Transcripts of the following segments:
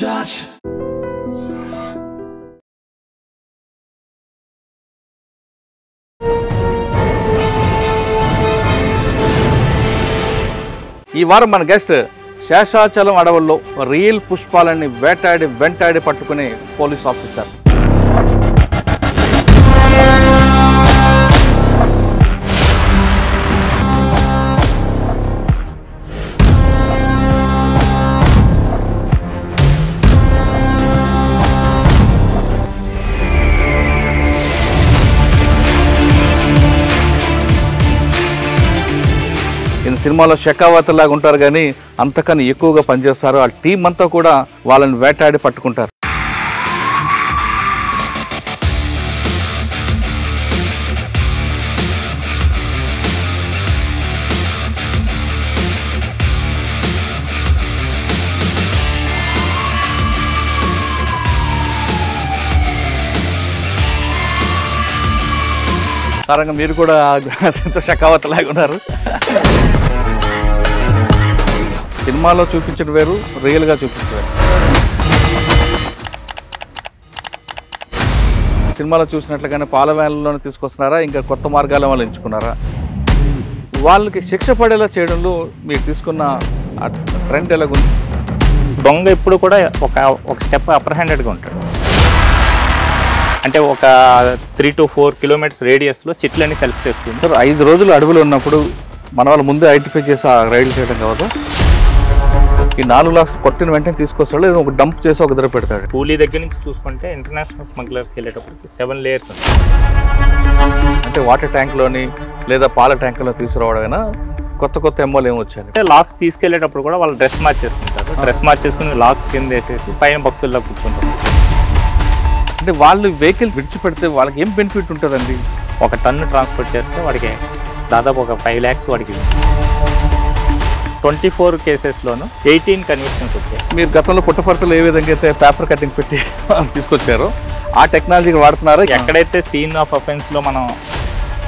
touch. ఈ వారం మన గెస్ట్ శేషాచలం అడవుల్లో రియల్ పుష్పాలని వెంటాడి పట్టుకునే పోలీస్ ఆఫీసర్. సినిమాలో షెకావత్ లాగా ఉంటారు కానీ అంతకన్నా ఎక్కువగా పనిచేస్తారు. ఆ టీం అంతా కూడా వాళ్ళని వేటాడి పట్టుకుంటారు. సారంగా మీరు కూడా షెకావత్ లాగా ఉన్నారు. సినిమాలో చూపించడం వేరు, రియల్గా చూపించడం వేరు. సినిమాలో చూసినట్లుగానే పాల వ్యాన్లలోనే తీసుకొస్తున్నారా, ఇంకా కొత్త మార్గాల వాళ్ళు ఎంచుకున్నారా? వాళ్ళకి శిక్ష పడేలా చేయడంలో మీరు తీసుకున్న ట్రెండ్ ఎలాగుంది? దొంగ ఎప్పుడు కూడా ఒక స్టెప్ అప్పర్ హ్యాండెడ్గా ఉంటాడు. అంటే ఒక 3 to 4 కిలోమీటర్స్ రేడియస్లో చెట్లన్నీ సెలెక్ట్ చేస్తుంది. 5 రోజులు అడవులు ఉన్నప్పుడు మన వాళ్ళు ముందే ఐడెంటిఫై చేసి ఆ రైడ్ చేయడం కావద్దు. ఈ 4 లక్షలు కొట్టిన వెంటనే తీసుకొస్తాడు, ఒక డంప్ చేసి ఒక దగ్గర పెడతాడు. కూలీ దగ్గర నుంచి చూసుకుంటే ఇంటర్నేషనల్ స్మగ్లర్స్కి వెళ్ళేటప్పటికి 7 layers అంటే వాటర్ ట్యాంక్లోని లేదా పాల ట్యాంకులో తీసుకురావడమైనా కొత్త ఎమ్మలు ఏమొచ్చాయి. అంటే లాక్స్ తీసుకెళ్లేటప్పుడు కూడా వాళ్ళు డ్రెస్ మార్చేసుకుంటారు. డ్రెస్ మార్చేసుకుని లాక్స్ కింద వేసేసి పైన భక్తుల్లో కూర్చుంటారు. అంటే వాళ్ళు వెహికల్ విడిచిపెడితే వాళ్ళకి ఏం బెనిఫిట్ ఉంటుందండి? 1 టన్ను ట్రాన్స్పోర్ట్ చేస్తే వాడికి దాదాపు ఒక 5 lakhs వాడికి. 24 కేసెస్లోనూ 18 కన్విక్షన్స్ వచ్చాయి. మీరు గతంలో పుట్టపర్తిలో ఏ విధంగా అయితే పేపర్ కటింగ్ పెట్టి తీసుకొచ్చారో ఆ టెక్నాలజీని వాడుతున్నారు. ఎక్కడైతే సీన్ ఆఫ్ అఫెన్స్లో మనం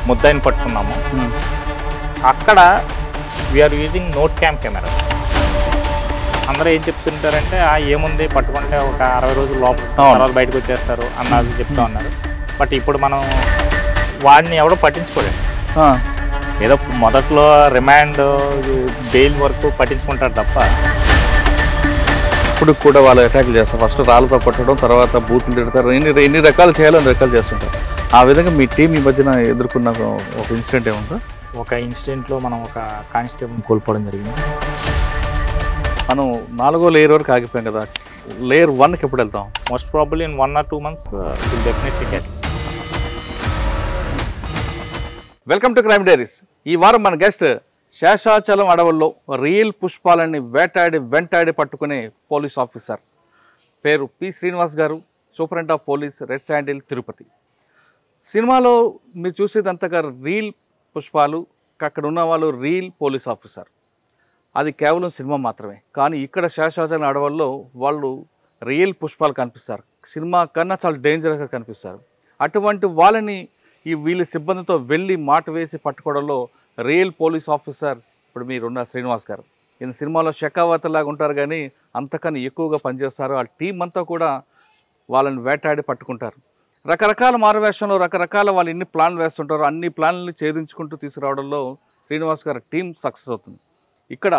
ముద్దాయిని పట్టుకున్నామో అక్కడ we are using Note Cam cameras. అందరూ ఏం చెప్తుంటారంటే ఏముంది పట్టుకుంటే ఒక 60 రోజులు లోపల తర్వాత బయటకు వచ్చేస్తారు అన్నది చెప్తా ఉన్నారు. బట్ ఇప్పుడు మనం వాడిని ఎవడో పట్టించుకోలేదు. ఏదో మొదట్లో రిమాండ్ బెయిల్ వరకు పట్టించుకుంటారు తప్ప ఇప్పుడు కూడా వాళ్ళు అటాక్ చేస్తారు. ఫస్ట్ రాళ్ళతో కొట్టడం, తర్వాత బూతులు తిడతారు, ఎన్ని రకాలు చేయాలో అన్ని రకాలు చేస్తుంటారు. ఆ విధంగా మీ టీం ఈ మధ్యన ఎదుర్కొన్న ఒక ఇన్సిడెంట్ ఏముందా? ఒక ఇన్సిడెంట్లో మనం ఒక కానిస్టేబుల్ కోల్పోవడం జరిగింది. మనం 4వ లేయర్ వరకు ఆగిపోయాం కదా, లేయర్ 1కి ఎప్పుడు వెళ్తాం? Most probably in 1 or 2 months will definitely guess. Welcome to crime diaries. ఈ వారం మన గెస్ట్ శేషాచలం అడవుల్లో రియల్ పుష్పాలని వెంటాడి పట్టుకునే పోలీస్ ఆఫీసర్. పేరు పి. శ్రీనివాస్ గారు, superintendent of police, red sandal, Tirupati. సినిమాలో మీరు చూసేదంతగా రియల్ పుష్పాలు, అక్కడ ఉన్న వాళ్ళు రియల్ పోలీస్ ఆఫీసర్. అది కేవలం సినిమా మాత్రమే. కానీ ఇక్కడ శేషాచలం అడవుల్లో వాళ్ళు రియల్ పుష్పాలు కనిపిస్తారు. సినిమా కన్నా చాలా డేంజరస్గా కనిపిస్తారు. అటువంటి వాళ్ళని వీళ్ళ సిబ్బందితో వెళ్ళి మాట వేసి పట్టుకోవడంలో రియల్ పోలీస్ ఆఫీసర్ ఇప్పుడు మీరున్న శ్రీనివాస్ గారు. ఈయన సినిమాలో షెకావత్ లాగా ఉంటారు కానీ అంతకన్నా ఎక్కువగా పనిచేస్తారు. ఆ టీం అంతా కూడా వాళ్ళని వేటాడి పట్టుకుంటారు. రకరకాల మారువేషంలో రకరకాల వాళ్ళు ఎన్ని ప్లాన్లు వేస్తుంటారో అన్ని ప్లాన్లని ఛేదించుకుంటూ తీసుకురావడంలో శ్రీనివాస్ గారి టీం సక్సెస్ అవుతుంది. ఇక్కడ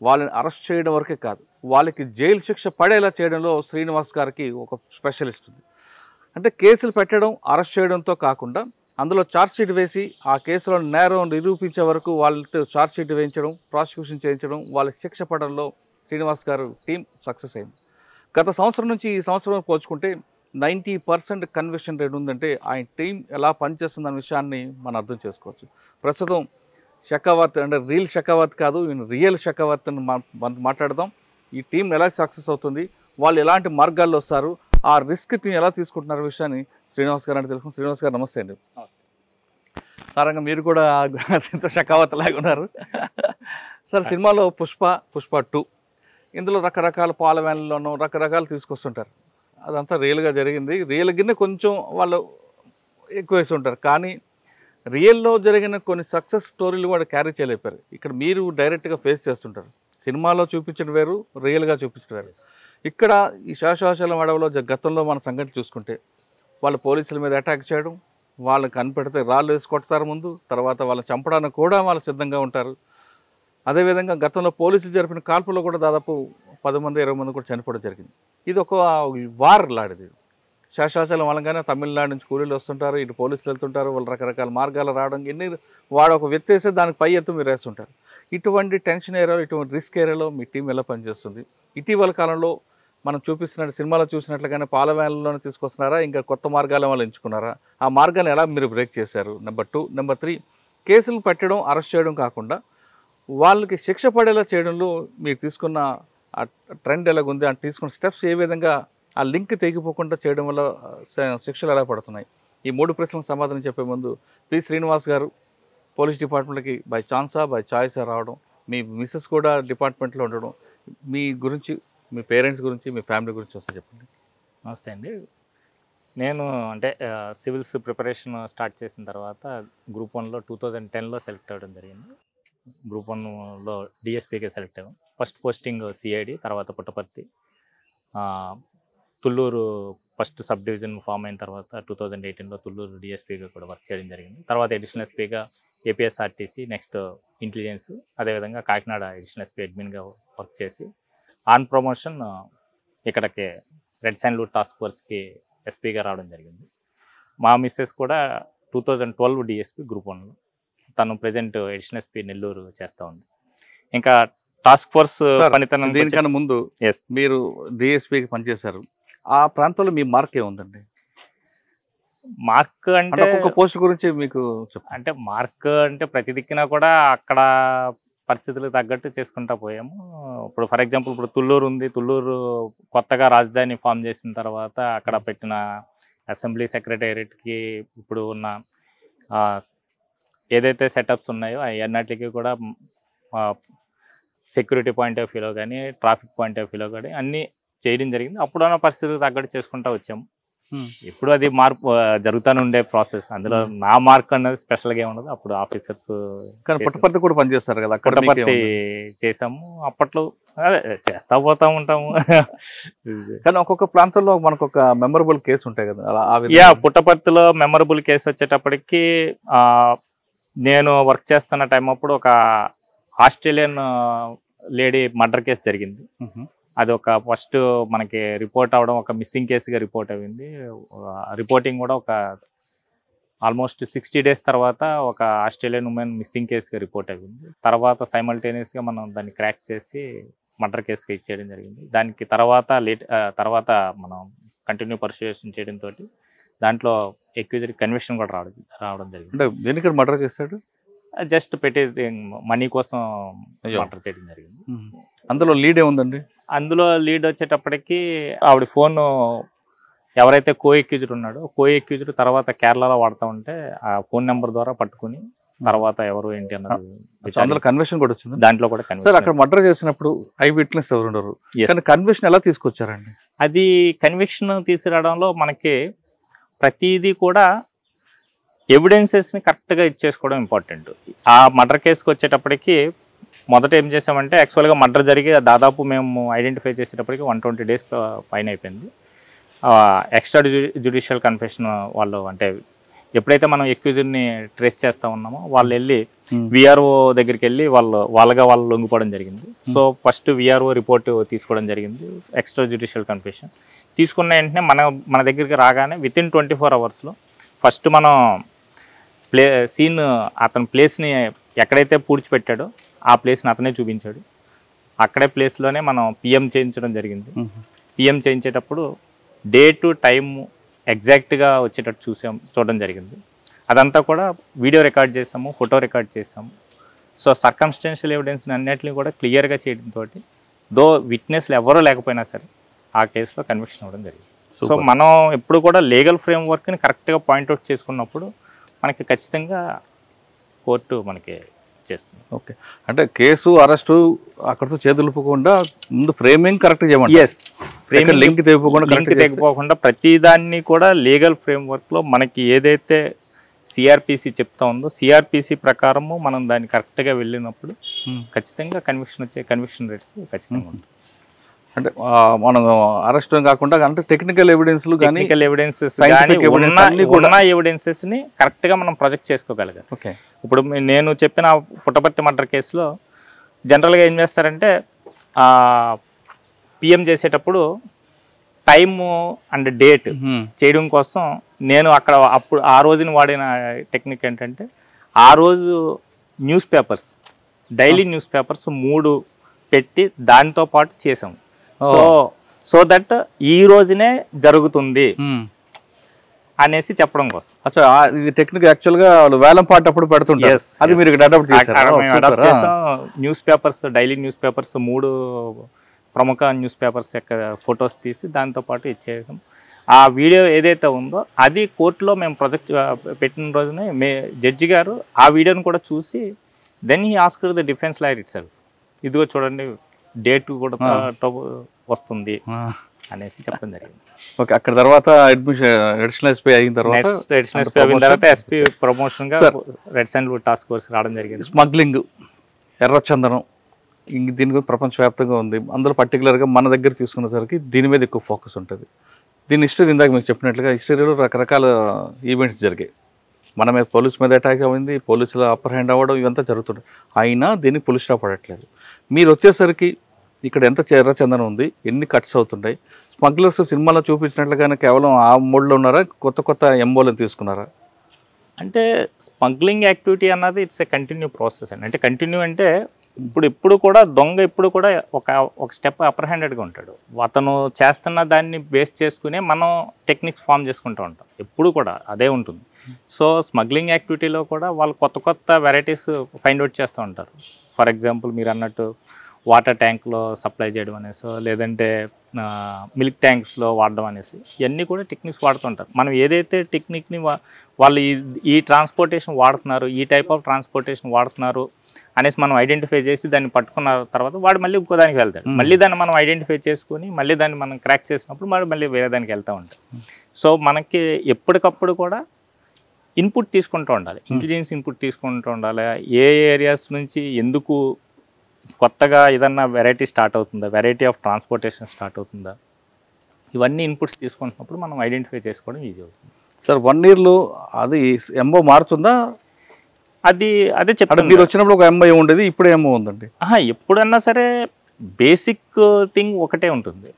వాళ్ళని అరెస్ట్ చేయడం వరకే కాదు, వాళ్ళకి జైలు శిక్ష పడేలా చేయడంలో శ్రీనివాస్ గారికి ఒక స్పెషలిస్ట్ ఉంది. అంటే కేసులు పెట్టడం, అరెస్ట్ చేయడంతో కాకుండా అందులో ఛార్జ్షీట్ వేసి ఆ కేసులో నేరం నిరూపించే వరకు వాళ్ళతో ఛార్జ్షీట్ వేయించడం, ప్రాసిక్యూషన్ చేయించడం, వాళ్ళకి శిక్ష పడడంలో శ్రీనివాస్ గారు టీం సక్సెస్ అయింది. గత సంవత్సరం నుంచి ఈ సంవత్సరం పోల్చుకుంటే 90% కన్విక్షన్ రేట్ ఉందంటే ఆయన టీం ఎలా పనిచేస్తుందన్న విషయాన్ని మనం అర్థం చేసుకోవచ్చు. ప్రస్తుతం షెకావత్ అంటే రియల్ షెకావత్ కాదు, రియల్ షెకావత్ అని మాట్లాడదాం. ఈ టీం ఎలా సక్సెస్ అవుతుంది, వాళ్ళు ఎలాంటి మార్గాల్లో వస్తారు, ఆ రిస్క్ టీం ఎలా తీసుకుంటున్నారు విషయాన్ని శ్రీనివాస్ గారు అంటే తెలుసు. శ్రీనివాస్ గారు నమస్తే అండి. సారంగా మీరు కూడా షెకావత్ లాగా ఉన్నారు సార్. సినిమాలో పుష్ప 2 ఇందులో రకరకాల పాల వ్యాన్లలోనూ రకరకాలు తీసుకొస్తుంటారు. అదంతా రియల్గా జరిగింది. రియల్గానే కొంచెం వాళ్ళు ఎక్కువ వేసి ఉంటారు. కానీ రియల్లో జరిగిన కొన్ని సక్సెస్ స్టోరీలు కూడా క్యారీ చేయలేపారు. ఇక్కడ మీరు డైరెక్ట్గా ఫేస్ చేస్తుంటారు. సినిమాలో చూపించడం వేరు, రియల్గా చూపించడం వేరు. ఇక్కడ ఈ శేషాచలం అడవిలో గతంలో మన సంగతి చూసుకుంటే వాళ్ళు పోలీసుల మీద అటాక్ చేయడం, వాళ్ళకి కనిపెడితే రాళ్ళు వేసి కొడతారు ముందు, తర్వాత వాళ్ళని చంపడానికి కూడా వాళ్ళు సిద్ధంగా ఉంటారు. అదేవిధంగా గతంలో పోలీసులు జరిపిన కాల్పులో కూడా దాదాపు 10 మంది 20 మంది కూడా చనిపోవడం జరిగింది. ఇది ఒక వార్ లాంటిది. శేషాచలం అనగానే తమిళనాడు నుంచి కూలీలు వస్తుంటారు, ఇటు పోలీసులు వెళ్తుంటారు, వాళ్ళు రకరకాల మార్గాలు రావడం, ఎన్ని వాడు ఒక వ్యక్తి వేస్తే దానికి పై ఎత్తు మీరు వేస్తుంటారు. ఇటువంటి టెన్షన్ ఏరియాలో, ఇటువంటి రిస్క్ ఏరియాలో మీ టీం ఎలా పనిచేస్తుంది? ఇటీవల కాలంలో మనం చూపిస్తున్నట్టు సినిమాలో చూసినట్లుగానే పాల వ్యాన్లలోనే తీసుకొస్తున్నారా, ఇంకా కొత్త మార్గాలు వాళ్ళు ఎంచుకున్నారా? ఆ మార్గాన్ని ఎలా మీరు బ్రేక్ చేశారు? నెంబర్ 2. నెంబర్ 3, కేసులు పెట్టడం, అరెస్ట్ చేయడం కాకుండా వాళ్ళకి శిక్ష పడేలా చేయడంలో మీరు తీసుకున్న ఆ ట్రెండ్ ఎలాగుంది, అంటే తీసుకున్న స్టెప్స్ ఏ విధంగా ఆ లింక్ తెగిపోకుండా చేయడం వల్ల శిక్షలు ఎలా పడుతున్నాయి? ఈ 3 ప్రశ్నలకు సమాధానం చెప్పే ముందు పి. శ్రీనివాస్ గారు పోలీస్ డిపార్ట్మెంట్కి బై ఛాన్సా బై చాయిసా రావడం, మీ మిస్సెస్ కూడా డిపార్ట్మెంట్లో ఉండడం, మీ గురించి, మీ పేరెంట్స్ గురించి, మీ ఫ్యామిలీ గురించి వస్తే చెప్పండి. నమస్తే అండి. నేను అంటే సివిల్స్ ప్రిపరేషన్ స్టార్ట్ చేసిన తర్వాత గ్రూప్ 1లో 2010లో సెలెక్ట్ అవ్వడం జరిగింది. గ్రూప్ 1లో డిఎస్పీగా సెలెక్ట్ అయ్యాం. ఫస్ట్ పోస్టింగ్ సిఐడి, తర్వాత Puttaparthi, Tulluru first sub division form అయిన తర్వాత 2018లో తుళ్ళూరు డిఎస్పీగా కూడా వర్క్ చేయడం జరిగింది. తర్వాత అడిషనల్ ఎస్పీగా ఏపీఎస్ఆర్టీసీ, నెక్స్ట్ ఇంటెలిజెన్స్, అదేవిధంగా కాకినాడ అడిషనల్ ఎస్పీ అడ్మిన్గా వర్క్ చేసి ఆన్ ప్రమోషన్ ఇక్కడికి రెడ్ శాండ్వుడ్ టాస్క్ ఫోర్స్కి ఎస్పీగా రావడం జరిగింది. మా మిస్సెస్ కూడా 2012 డిఎస్పీ గ్రూప్ 1లో, తను ప్రజెంట్ అడిషనల్ ఎస్పీ నెల్లూరు చేస్తూ ఉంది. ఇంకా టాస్క్ ఫోర్స్ పనితనం దీనికన్నా ముందు మీరు డిఎస్పీకి పనిచేశారు, ఆ ప్రాంతంలో మీ మార్క్ ఏముందండి? మార్క్ అంటే ఒక్కొక్క పోస్ట్ గురించి మీకు అంటే మార్క్ అంటే ప్రతి దిక్కున కూడా అక్కడ పరిస్థితులకు తగ్గట్టు చేసుకుంటా పోయాము. ఇప్పుడు ఫర్ ఎగ్జాంపుల్ ఇప్పుడు తుళ్ళూరు ఉంది. తుళ్ళూరు కొత్తగా రాజధాని ఫామ్ చేసిన తర్వాత అక్కడ పెట్టిన అసెంబ్లీ సెక్రటేరియట్కి ఇప్పుడు ఉన్న ఏదైతే సెటప్స్ ఉన్నాయో అన్నిటికీ కూడా సెక్యూరిటీ పాయింట్ ఆఫ్ వ్యూలో కానీ, ట్రాఫిక్ పాయింట్ ఆఫ్ వ్యూలో కానీ అన్నీ చేయడం జరిగింది. అప్పుడున్న పరిస్థితులకు తగ్గట్టు చేసుకుంటూ వచ్చాము. ఇప్పుడు అది మార్పు జరుగుతూనే ఉండే ప్రాసెస్. అందులో నా మార్క్ అన్నది స్పెషల్గా ఏముండదు. అప్పుడు ఆఫీసర్స్ కానీ పుట్టపర్తి కూడా పనిచేస్తారు కదా, పుట్టపర్తి చేసాము. అప్పట్లో అదే చేస్తా పోతా ఉంటాము. కానీ ఒక్కొక్క ప్రాంతంలో మనకు ఒక మెమరబుల్ కేసు ఉంటాయి కదా. పుట్టపర్తిలో మెమరబుల్ కేసు వచ్చేటప్పటికి నేను వర్క్ చేస్తున్న టైం అప్పుడు ఒక ఆస్ట్రేలియన్ లేడీ మర్డర్ కేసు జరిగింది. అది ఒక ఫస్ట్ మనకి రిపోర్ట్ అవ్వడం ఒక మిస్సింగ్ కేసుగా రిపోర్ట్ అయింది. రిపోర్టింగ్ కూడా ఒక ఆల్మోస్ట్ 60 days తర్వాత ఒక ఆస్ట్రేలియన్ ఉమెన్ మిస్సింగ్ కేసుగా రిపోర్ట్ అయింది. తర్వాత సైమల్టేనియస్గా మనం దాన్ని క్రాక్ చేసి మర్డర్ కేసుగా ఇచ్చేయడం జరిగింది. దానికి తర్వాత మనం కంటిన్యూ పర్సుయేషన్ చేయడంతో దాంట్లో ఎక్యూజ్డ్ కన్విక్షన్ కూడా రావడం జరిగింది. అంటే దేనికి మర్డర్ చేస్తాడు? జస్ట్ పెట్టి మనీ కోసం మర్డర్ చేయడం జరిగింది. అందులో లీడ్ ఏముందండి? అందులో లీడ్ వచ్చేటప్పటికి ఆవిడ ఫోన్ ఎవరైతే కో ఎక్యూజ్డ్ ఉన్నాడో, కో ఎక్యూజ్డ్ తర్వాత కేరళలో వాడుతూ ఉంటే ఆ ఫోన్ నెంబర్ ద్వారా పట్టుకుని తర్వాత ఎవరు ఏంటి అన్నది కన్విక్షన్ కూడా వచ్చింది. దాంట్లో కూడా కన్విక్షన్. అక్కడ మర్డర్ చేసినప్పుడు ఐ విట్నెస్ ఎవరు ఉండరు, కానీ కన్విక్షన్ ఎలా తీసుకొచ్చారండి? అది కన్విక్షన్ తీసుకురావడంలో మనకి ప్రతిదీ కూడా ఎవిడెన్సెస్ని కరెక్ట్గా ఇచ్చేసుకోవడం ఇంపార్టెంట్. ఆ మర్డర్ కేసుకి వచ్చేటప్పటికి మొదట ఏం చేసామంటే, యాక్చువల్గా మర్డర్ జరిగి దాదాపు మేము ఐడెంటిఫై చేసేటప్పటికి 120 days పైన అయిపోయింది. ఎక్స్ట్రా జ్యుడిషియల్ కన్ఫెషన్ వాళ్ళు, అంటే ఎప్పుడైతే మనం ఎక్యూజ్డ్ని ట్రేస్ చేస్తూ ఉన్నామో వాళ్ళు వెళ్ళి విఆర్ఓ దగ్గరికి వెళ్ళి వాళ్ళు లొంగిపోవడం జరిగింది. సో ఫస్ట్ విఆర్ఓ రిపోర్ట్ తీసుకోవడం జరిగింది, ఎక్స్ట్రా జ్యుడిషియల్ కన్ఫెషన్ తీసుకున్న వెంటనే మన దగ్గరికి రాగానే వితిన్ 24 hours ఫస్ట్ మనం సీన్ అతని ప్లేస్ని ఎక్కడైతే పూడ్చిపెట్టాడో ఆ ప్లేస్ని అతనే చూపించాడు. అక్కడే ప్లేస్లోనే మనం పిఎం చేయించడం జరిగింది. పిఎం చేయించేటప్పుడు డేటు టైము ఎగ్జాక్ట్గా వచ్చేటట్టు చూడడం జరిగింది. అదంతా కూడా వీడియో రికార్డ్ చేసాము, ఫోటో రికార్డ్ చేసాము. సో సర్కమ్స్టెన్షియల్ ఎవిడెన్స్ని అన్నిటిని కూడా క్లియర్గా చేయడంతో దో విట్నెస్లు ఎవరో లేకపోయినా సరే ఆ కేసులో కన్విక్షన్ అవ్వడం జరిగింది. సో మనం ఎప్పుడు కూడా లీగల్ ఫ్రేమ్వర్క్ని కరెక్ట్గా పాయింట్అవుట్ చేసుకున్నప్పుడు మనకి ఖచ్చితంగా కోర్టు మనకి చేస్తుంది. ఓకే, అంటే కేసు అరెస్టు అక్కడితో చేతులుపుకుండా ముందు ఫ్రేమింగ్ కరెక్ట్ చేయమంటారు. ఎస్, లింక్ తెగిపోకుండా ప్రతిదాన్ని కూడా లీగల్ ఫ్రేమ్వర్క్లో మనకి ఏదైతే సిఆర్పిసి చెప్తా ఉందో సిఆర్పిసి ప్రకారము మనం దాన్ని కరెక్ట్గా వెళ్ళినప్పుడు ఖచ్చితంగా కన్విక్షన్ రేట్స్ ఖచ్చితంగా ఉంటుంది. అంటే మనం అరెస్ట్ కాకుండా అంటే టెక్నికల్ ఎవిడెన్స్లు కానీ టెక్నికల్ ఎవిడెన్సెస్ scientific evidence అన్ని కూడా- ఉన్న ఎవిడెన్సెస్ ని కరెక్ట్ గా మనం ప్రొజెక్ట్ చేసుకోగలగాలి. ఓకే ఇప్పుడు నేను చెప్పిన పుట్టపర్తి మర్డర్ కేసులో జనరల్గా ఏం చేస్తారంటే పిఎం చేసేటప్పుడు టైము అండ్ డేట్ చేయడం కోసం నేను అక్కడ అప్పుడు ఆ రోజుని వాడిన టెక్నిక్ ఏంటంటే ఆ రోజు news papers daily news papers 3 పెట్టి దాంతో పాటు చేసాం. సో దట్ ఈ రోజునే జరుగుతుంది అనేసి చెప్పడం కోసం. అచ్చా ఇది టెక్నిక్ యాక్చువల్గా వాళ్ళు వేలం పాట అప్పుడు పెడుతుంటారు. అది మీరు అడాప్ట్ అడాప్ట్ చేసాం. News papers daily news papers 3 ప్రముఖ న్యూస్ పేపర్స్ యొక్క ఫొటోస్ తీసి దాంతో పాటు ఇచ్చేసాం. ఆ వీడియో ఏదైతే ఉందో అది కోర్టులో మేము ప్రొజెక్ట్ పెట్టిన రోజునే జడ్జి గారు ఆ వీడియోని కూడా చూసి then he asked the defence lawyer itself, ఇదిగో చూడండి డేట్ కూడా వస్తుంది అనేసి చెప్పడం జరిగింది. ఓకే అక్కడ తర్వాత అడిషనల్ ఎస్పీ అయిన తర్వాత అడిషనల్ ఎస్పీ అయిన తర్వాత ఎస్పీ ప్రమోషన్ గా రెడ్ శాండిల్వుడ్ టాస్క్ ఫోర్స్ రావడం జరిగింది. స్మగ్లింగ్ ఎర్రచందనం దీని గురించి ప్రపంచవ్యాప్తంగా ఉంది. అందులో పర్టికులర్గా మన దగ్గర తీసుకునేసరికి దీని మీద ఎక్కువ ఫోకస్ ఉంటుంది. దీని హిస్టరీ ఇందాక మీకు చెప్పినట్లుగా హిస్టరీలో రకరకాల ఈవెంట్స్ జరిగాయి. మన మీద పోలీస్ మీద అటాక్ అయింది, పోలీసుల అప్పర్ హ్యాండ్ అవ్వడం ఇవంతా జరుగుతుంది. అయినా దీనికి పోలీస్ స్టాప్ పడట్లేదు. మీరు వచ్చేసరికి ఇక్కడ ఎంత ఎర్రచందనం ఉంది, ఎన్ని కట్స్ అవుతుంటాయి, స్మగ్లర్స్ సినిమాలో చూపించినట్లుగానే కేవలం ఆ మోడ్లో ఉన్నారా, కొత్త కొత్త ఎంఓలను తీసుకున్నారా? అంటే స్మగ్లింగ్ యాక్టివిటీ అన్నది ఇట్స్ ఏ కంటిన్యూ ప్రాసెస్ అండి. అంటే కంటిన్యూ అంటే ఇప్పుడు కూడా దొంగ ఇప్పుడు కూడా ఒక స్టెప్ అప్పర్ హ్యాండెడ్గా ఉంటాడు. అతను చేస్తున్న దాన్ని బేస్ చేసుకునే మనం టెక్నిక్స్ ఫామ్ చేసుకుంటూ ఉంటాం. ఎప్పుడు కూడా అదే ఉంటుంది. సో స్మగ్లింగ్ యాక్టివిటీలో కూడా వాళ్ళు కొత్త కొత్త వెరైటీస్ ఫైండ్ అవుట్ చేస్తూ ఉంటారు. ఫర్ ఎగ్జాంపుల్ మీరు అన్నట్టు వాటర్ ట్యాంక్లో సప్లై చేయడం అనేసి, లేదంటే మిల్క్ ట్యాంక్స్లో వాడడం అనేసి, ఇవన్నీ కూడా టెక్నిక్స్ వాడుతుంటారు. మనం ఏదైతే టెక్నిక్ని వాళ్ళు ఈ ట్రాన్స్పోర్టేషన్ వాడుతున్నారు, ఈ టైప్ ఆఫ్ ట్రాన్స్పోర్టేషన్ వాడుతున్నారు అనేసి మనం ఐడెంటిఫై చేసి దాన్ని పట్టుకున్న తర్వాత వాడు మళ్ళీ ఇంకో దానికి వెళ్తాడు. మళ్ళీ దాన్ని మనం ఐడెంటిఫై చేసుకొని మళ్ళీ దాన్ని మనం క్రాక్ చేసినప్పుడు మళ్ళీ వేరే దానికి వెళ్తూ ఉంటాం. సో మనకి ఎప్పటికప్పుడు కూడా ఇన్పుట్ తీసుకుంటూ ఉండాలి, ఇంటెలిజెన్స్ ఇన్పుట్ తీసుకుంటూ ఉండాలి. ఏ ఏరియాస్ నుంచి ఎందుకు కొత్తగా ఏదన్నా వెరైటీ స్టార్ట్ అవుతుందా, వెరైటీ ఆఫ్ ట్రాన్స్పోర్టేషన్ స్టార్ట్ అవుతుందా, ఇవన్నీ ఇన్పుట్స్ తీసుకుంటున్నప్పుడు మనం ఐడెంటిఫై చేసుకోవడం ఈజీ అవుతుంది. సార్ 1 yearలో అది ఎంఓ మారుతుందా? అదే చెప్తాను. మీరు వచ్చినప్పుడు ఒక ఎంఐ ఉండేది, ఇప్పుడు ఏమో ఉందండి. ఎప్పుడన్నా సరే బేసిక్ థింగ్ ఒకటే ఉంటుంది.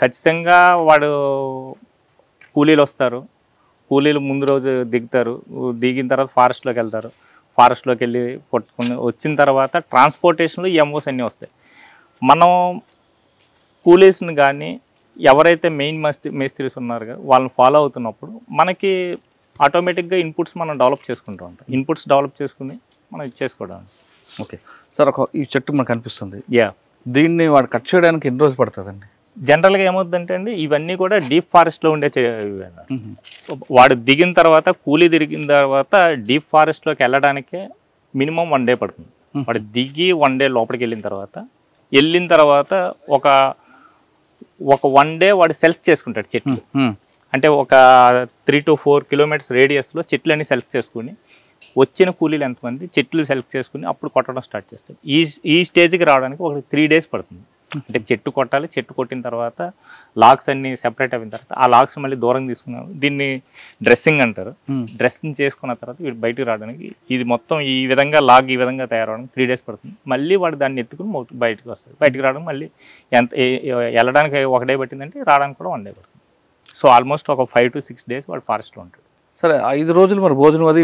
ఖచ్చితంగా వాడు కూలీలు వస్తారు, కూలీలు ముందు రోజు దిగుతారు, దిగిన తర్వాత ఫారెస్ట్లోకి వెళ్తారు, ఫారెస్ట్లోకి వెళ్ళి పట్టుకుని వచ్చిన తర్వాత ట్రాన్స్పోర్టేషన్లో ఎంఓస్ అన్నీ వస్తాయి. మనం కూలీస్ని కానీ ఎవరైతే మెయిన్ మేస్త్రీస్ ఉన్నారో వాళ్ళని ఫాలో అవుతున్నప్పుడు మనకి ఆటోమేటిక్గా ఇన్పుట్స్ మనం డెవలప్ చేసుకుంటూ ఉంటాం. ఇన్పుట్స్ డెవలప్ చేసుకుని మనం ఇచ్చేసుకోవడం. ఓకే సార్, ఈ చెట్టు మనకు కనిపిస్తుంది, యా, దీన్ని వాడు కట్ చేయడానికి ఎన్ని రోజులు పడుతుందండి? జనరల్గా ఏమవుతుందంటే అండి, ఇవన్నీ కూడా డీప్ ఫారెస్ట్లో ఉండే వాడు దిగిన తర్వాత కూలీ దిగిన తర్వాత డీప్ ఫారెస్ట్లోకి వెళ్ళడానికే మినిమం 1 day పడుతుంది. వాడు దిగి 1 day లోపలికి వెళ్ళిన తర్వాత ఒక 1 day వాడు సెలెక్ట్ చేసుకుంటాడు చెట్లు. అంటే ఒక 3 to 4 kilometers రేడియస్లో చెట్లన్నీ సెలెక్ట్ చేసుకుని వచ్చిన కూలీలు ఎంతమంది చెట్లు సెలెక్ట్ చేసుకుని అప్పుడు కొట్టడం స్టార్ట్ చేస్తారు. ఈ స్టేజ్కి రావడానికి ఒక 3 days పడుతుంది. అంటే చెట్టు కొట్టాలి, చెట్టు కొట్టిన తర్వాత లాక్స్ అన్ని సెపరేట్ అయిన తర్వాత ఆ లాక్స్ మళ్ళీ దూరం తీసుకున్నాం. దీన్ని డ్రెస్సింగ్ అంటారు. డ్రెస్సింగ్ చేసుకున్న తర్వాత వీడు బయటకు రావడానికి ఇది మొత్తం ఈ విధంగా లాగ్ ఈ విధంగా తయారవడానికి 3 days పడుతుంది. మళ్ళీ వాడు దాన్ని ఎత్తుకుని బయటకు వస్తాడు. బయటకు రావడానికి మళ్ళీ వెళ్ళడానికి 1 day పట్టిందంటే రావడానికి కూడా 1 day పడుతుంది. సో ఆల్మోస్ట్ ఒక 5 to 6 days వాడు ఫారెస్ట్లో ఉంటాడు. సరే 5 రోజులు మరి భోజనం అది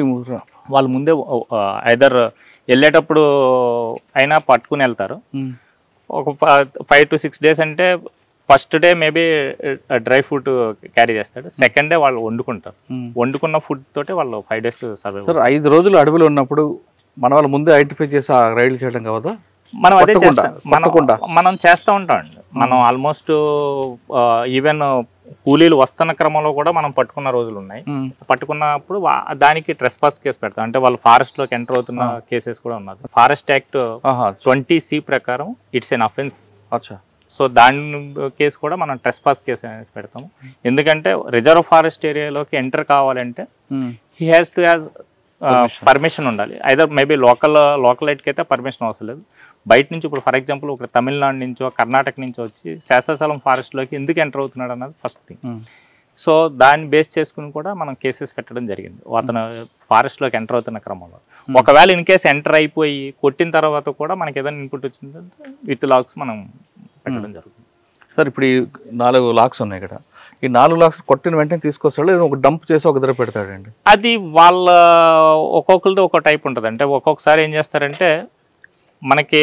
వాళ్ళు ముందే ఐదర్ వెళ్ళేటప్పుడు అయినా పట్టుకుని వెళ్తారు. ఒక 5 to 6 days అంటే first day maybe dry food carry చేస్తాడు, సెకండ్ డే వాళ్ళు వండుకుంటారు. వండుకున్న ఫుడ్ తోటి వాళ్ళు 5 days సర్వైవ్. సార్ 5 రోజులు అడవిలో ఉన్నప్పుడు మన వాళ్ళు ముందే ఐడెంటిఫై చేసి ఆ రైడ్లు చేయడం కావదా? మనం అదే చేస్తాం, మనం చేస్తూ ఉంటాం అండి. మనం ఆల్మోస్ట్ ఈవెన్ కూలీలు వస్తున్న క్రమంలో కూడా మనం పట్టుకున్న రోజులు ఉన్నాయి. పట్టుకున్నప్పుడు దానికి ట్రెస్పాస్ కేసు పెడతాం. అంటే వాళ్ళు ఫారెస్ట్లోకి ఎంటర్ అవుతున్న కేసెస్ కూడా ఉన్నారు. ఫారెస్ట్ యాక్ట్ 20C ప్రకారం ఇట్స్ ఎన్ అఫెన్స్. సో దాని కేసు కూడా మనం ట్రెస్పాస్ కేసు అనేది పెడతాము. ఎందుకంటే రిజర్వ్ ఫారెస్ట్ ఏరియాలోకి ఎంటర్ కావాలంటే he has to have permission ఉండాలి. ఐదర్ మేబీ లోకల్ ఎయిట్కి అయితే పర్మిషన్ అవసరం లేదు. బయట నుంచి ఇప్పుడు ఫర్ ఎగ్జాంపుల్ ఒక తమిళనాడు నుంచో కర్ణాటక నుంచో వచ్చి శేషాచలం ఫారెస్ట్లోకి ఎందుకు ఎంటర్ అవుతున్నాడు అన్నది ఫస్ట్ థింగ్. సో దాన్ని బేస్ చేసుకుని కూడా మనం కేసెస్ పెట్టడం జరిగింది అతను ఫారెస్ట్లోకి ఎంటర్ అవుతున్న క్రమంలో. ఒకవేళ ఇన్ కేసు ఎంటర్ అయిపోయి కొట్టిన తర్వాత కూడా మనకి ఏదైనా ఇన్పుట్ వచ్చిందంటే విత్ లాక్స్ మనం పెట్టడం జరుగుతుంది. సార్ ఇప్పుడు ఈ 4 లాక్స్ ఉన్నాయి ఇక్కడ, ఈ 4 లాక్స్ కొట్టిన వెంటనే తీసుకొస్తాడు, ఒక డంప్ చేసి ఒక దగ్గర పెడతాడండి? అది వాళ్ళ ఒక్కొక్కరిది ఒక్కో టైప్ ఉంటుంది. అంటే ఒక్కొక్కసారి ఏం చేస్తారంటే మనకి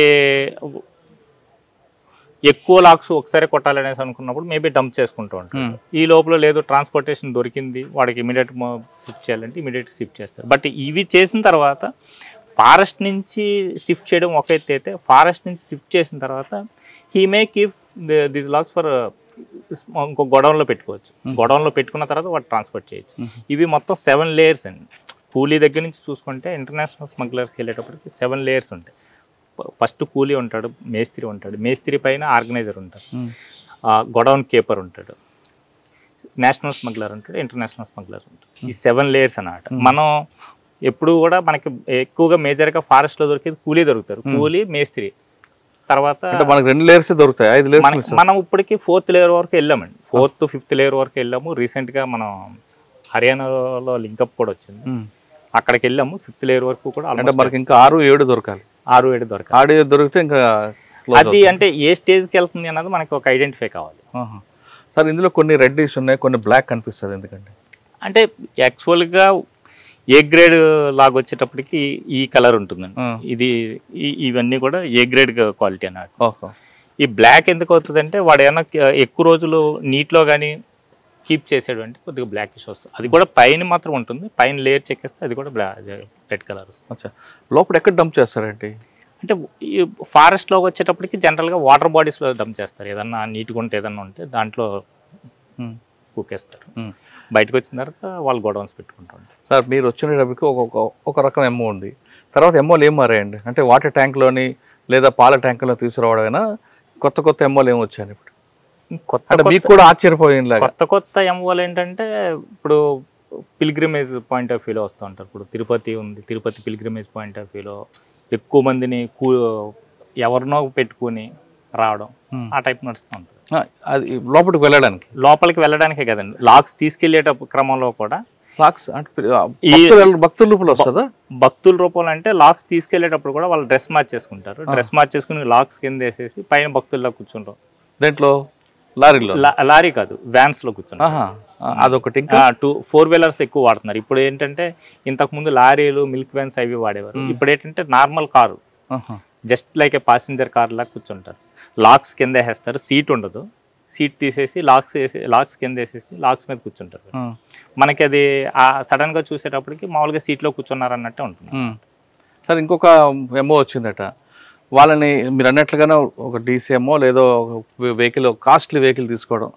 ఎక్కువ లాక్స్ ఒకసారి కొట్టాలనేసి అనుకున్నప్పుడు మేబీ డంప్ చేసుకుంటూ ఉంటాం. ఈ లోపల లేదు ట్రాన్స్పోర్టేషన్ దొరికింది వాడికి ఇమీడియట్ షిఫ్ట్ చేయాలంటే ఇమీడియట్ షిఫ్ట్ చేస్తారు. బట్ ఇవి చేసిన తర్వాత ఫారెస్ట్ నుంచి షిఫ్ట్ చేయడం ఒక ఎత్తు అయితే, ఫారెస్ట్ నుంచి షిఫ్ట్ చేసిన తర్వాత he may keep these lakhs for ఇంకో గొడౌన్లో పెట్టుకోవచ్చు. గొడౌన్లో పెట్టుకున్న తర్వాత వాడు ట్రాన్స్పోర్ట్ చేయొచ్చు. ఇవి మొత్తం 7 లేయర్స్ అండి. కూలీ దగ్గర నుంచి చూసుకుంటే ఇంటర్నేషనల్ స్మగ్లర్స్కి వెళ్ళేటప్పటికి 7 లేయర్స్ ఉంటాయి. ఫస్ట్ కూలీ ఉంటాడు, మేస్త్రి ఉంటాడు, మేస్త్రి పైన ఆర్గనైజర్ ఉంటాడు, గొడౌన్ కీపర్ ఉంటాడు, నేషనల్ స్మగ్లర్ ఉంటాడు, ఇంటర్నేషనల్ స్మగ్లర్ ఉంటాడు. ఈ 7 లేయర్స్ అన్నమాట. మనం ఎప్పుడు కూడా మనకి ఎక్కువగా మేజర్గా ఫారెస్ట్లో దొరికేది కూలీ దొరుకుతారు, కూలీ మేస్త్రి. తర్వాత మనకి 2 లేయర్స్ దొరుకుతాయి, 5 లేయర్స్. మనం ఇప్పటికి 4th లేయర్ వరకు వెళ్ళామండి. 4th 5th లేయర్ వరకు వెళ్ళాము. రీసెంట్గా మనం హర్యానాలో లింకప్ కూడా వచ్చింది, అక్కడికి వెళ్ళాము. 5th లేయర్ వరకు కూడా మనకి ఇంకా 6, 7 దొరకాలి. 6, 7 దొరకాలి. 6, 7 దొరికితే ఇంకా అది అంటే ఏ స్టేజ్కి వెళ్తుంది అన్నది మనకి ఒక ఐడెంటిఫై కావాలి. సార్ ఇందులో కొన్ని రెడ్డిష్ ఉన్నాయి, కొన్ని బ్లాక్ కనిపిస్తుంది ఎందుకంటే? అంటే యాక్చువల్గా ఏ గ్రేడ్ లాగా వచ్చేటప్పటికి ఈ కలర్ ఉంటుందండి. ఇది ఇవన్నీ కూడా ఏ గ్రేడ్ క్వాలిటీ అన్నట్టు. ఈ బ్లాక్ ఎందుకు అవుతుందంటే వాడు ఏమన్నా ఎక్కువ రోజులు నీటిలో కానీ కీప్ చేసాడు అంటే కొద్దిగా బ్లాకిష్ వస్తుంది. అది కూడా పైన మాత్రం ఉంటుంది, పైన లేయర్ చెక్కేస్తే అది కూడా రెడ్ కలర్ వస్తుంది. లోపల ఎక్కడ డంప్ చేస్తారండి? అంటే ఈ ఫారెస్ట్లోకి వచ్చేటప్పటికి జనరల్గా వాటర్ బాడీస్లో డంప్ చేస్తారు. ఏదన్నా నీట్గా ఉంటే ఏదన్నా ఉంటే దాంట్లో కుక్కేస్తారు. బయటకు వచ్చిన తర్వాత వాళ్ళు గొడౌన్స్ పెట్టుకుంటారు. సార్ మీరు వచ్చినప్పటికి ఒక రకం ఎమ్మో ఉంది, తర్వాత ఎమ్మోలు ఏం మారాయండి? అంటే వాటర్ ట్యాంక్లోని లేదా పాల ట్యాంకులో తీసుకురావడమైనా కొత్త ఎమ్మోలు ఏమి వచ్చాయండి ఇప్పుడు? మీకు కూడా ఆశ్చర్యపోయింది. కొత్త ఎంఓలు ఏంటంటే ఇప్పుడు పిల్గ్రిమేజ్ పాయింట్ ఆఫ్ వ్యూలో వస్తూ ఉంటారు. ఇప్పుడు తిరుపతి ఉంది, తిరుపతి పిల్గ్రిమేజ్ పాయింట్ ఆఫ్ వ్యూలో ఎక్కువ మందిని ఎవరినో పెట్టుకుని రావడం ఆ టైప్ నడుస్తూ ఉంటుంది. అది లోపలికి వెళ్ళడానికే కదండి, లాక్స్ తీసుకెళ్లేటప్పుడు క్రమంలో కూడా లాక్స్ భక్తుల రూపంలో వస్తుందా? భక్తుల రూపంలో అంటే లాక్స్ తీసుకెళ్లేటప్పుడు కూడా వాళ్ళు డ్రెస్ మార్చేసుకుంటారు. డ్రెస్ మార్చేసుకుని లాక్స్ కింద వేసేసి పైన భక్తుల్లో కూర్చుంటారు. దేంట్లో? లారీ కాదు, వ్యాన్స్ లో కూర్చుంటారు. అదొకటి. 4 వీలర్స్ ఎక్కువ వాడుతున్నారు. ఇప్పుడు ఏంటంటే ఇంతకు ముందు లారీలు, మిల్క్ వ్యాన్స్ అవి వాడేవారు. ఇప్పుడు ఏంటంటే నార్మల్ కారు, జస్ట్ లైక్ ఏ ప్యాసింజర్ కార్ లాగా కూర్చుంటారు. లాక్స్ కింద వేసేస్తారు, సీట్ ఉండదు. సీట్ తీసేసి లాక్స్ కింద వేసేసి లాక్స్ మీద కూర్చుంటారు. మనకి అది సడన్ గా చూసేటప్పటికి మామూలుగా సీట్లో కూర్చున్నారు అన్నట్టే ఉంటుంది. సార్ ఇంకొక ఎమ్మో వచ్చిందట, వాళ్ళని మీరు అన్నట్లుగానే ఒక డీసీఎమ్మో లేదో వెహికల్, కాస్ట్లీ వెహికల్ తీసుకోవడం,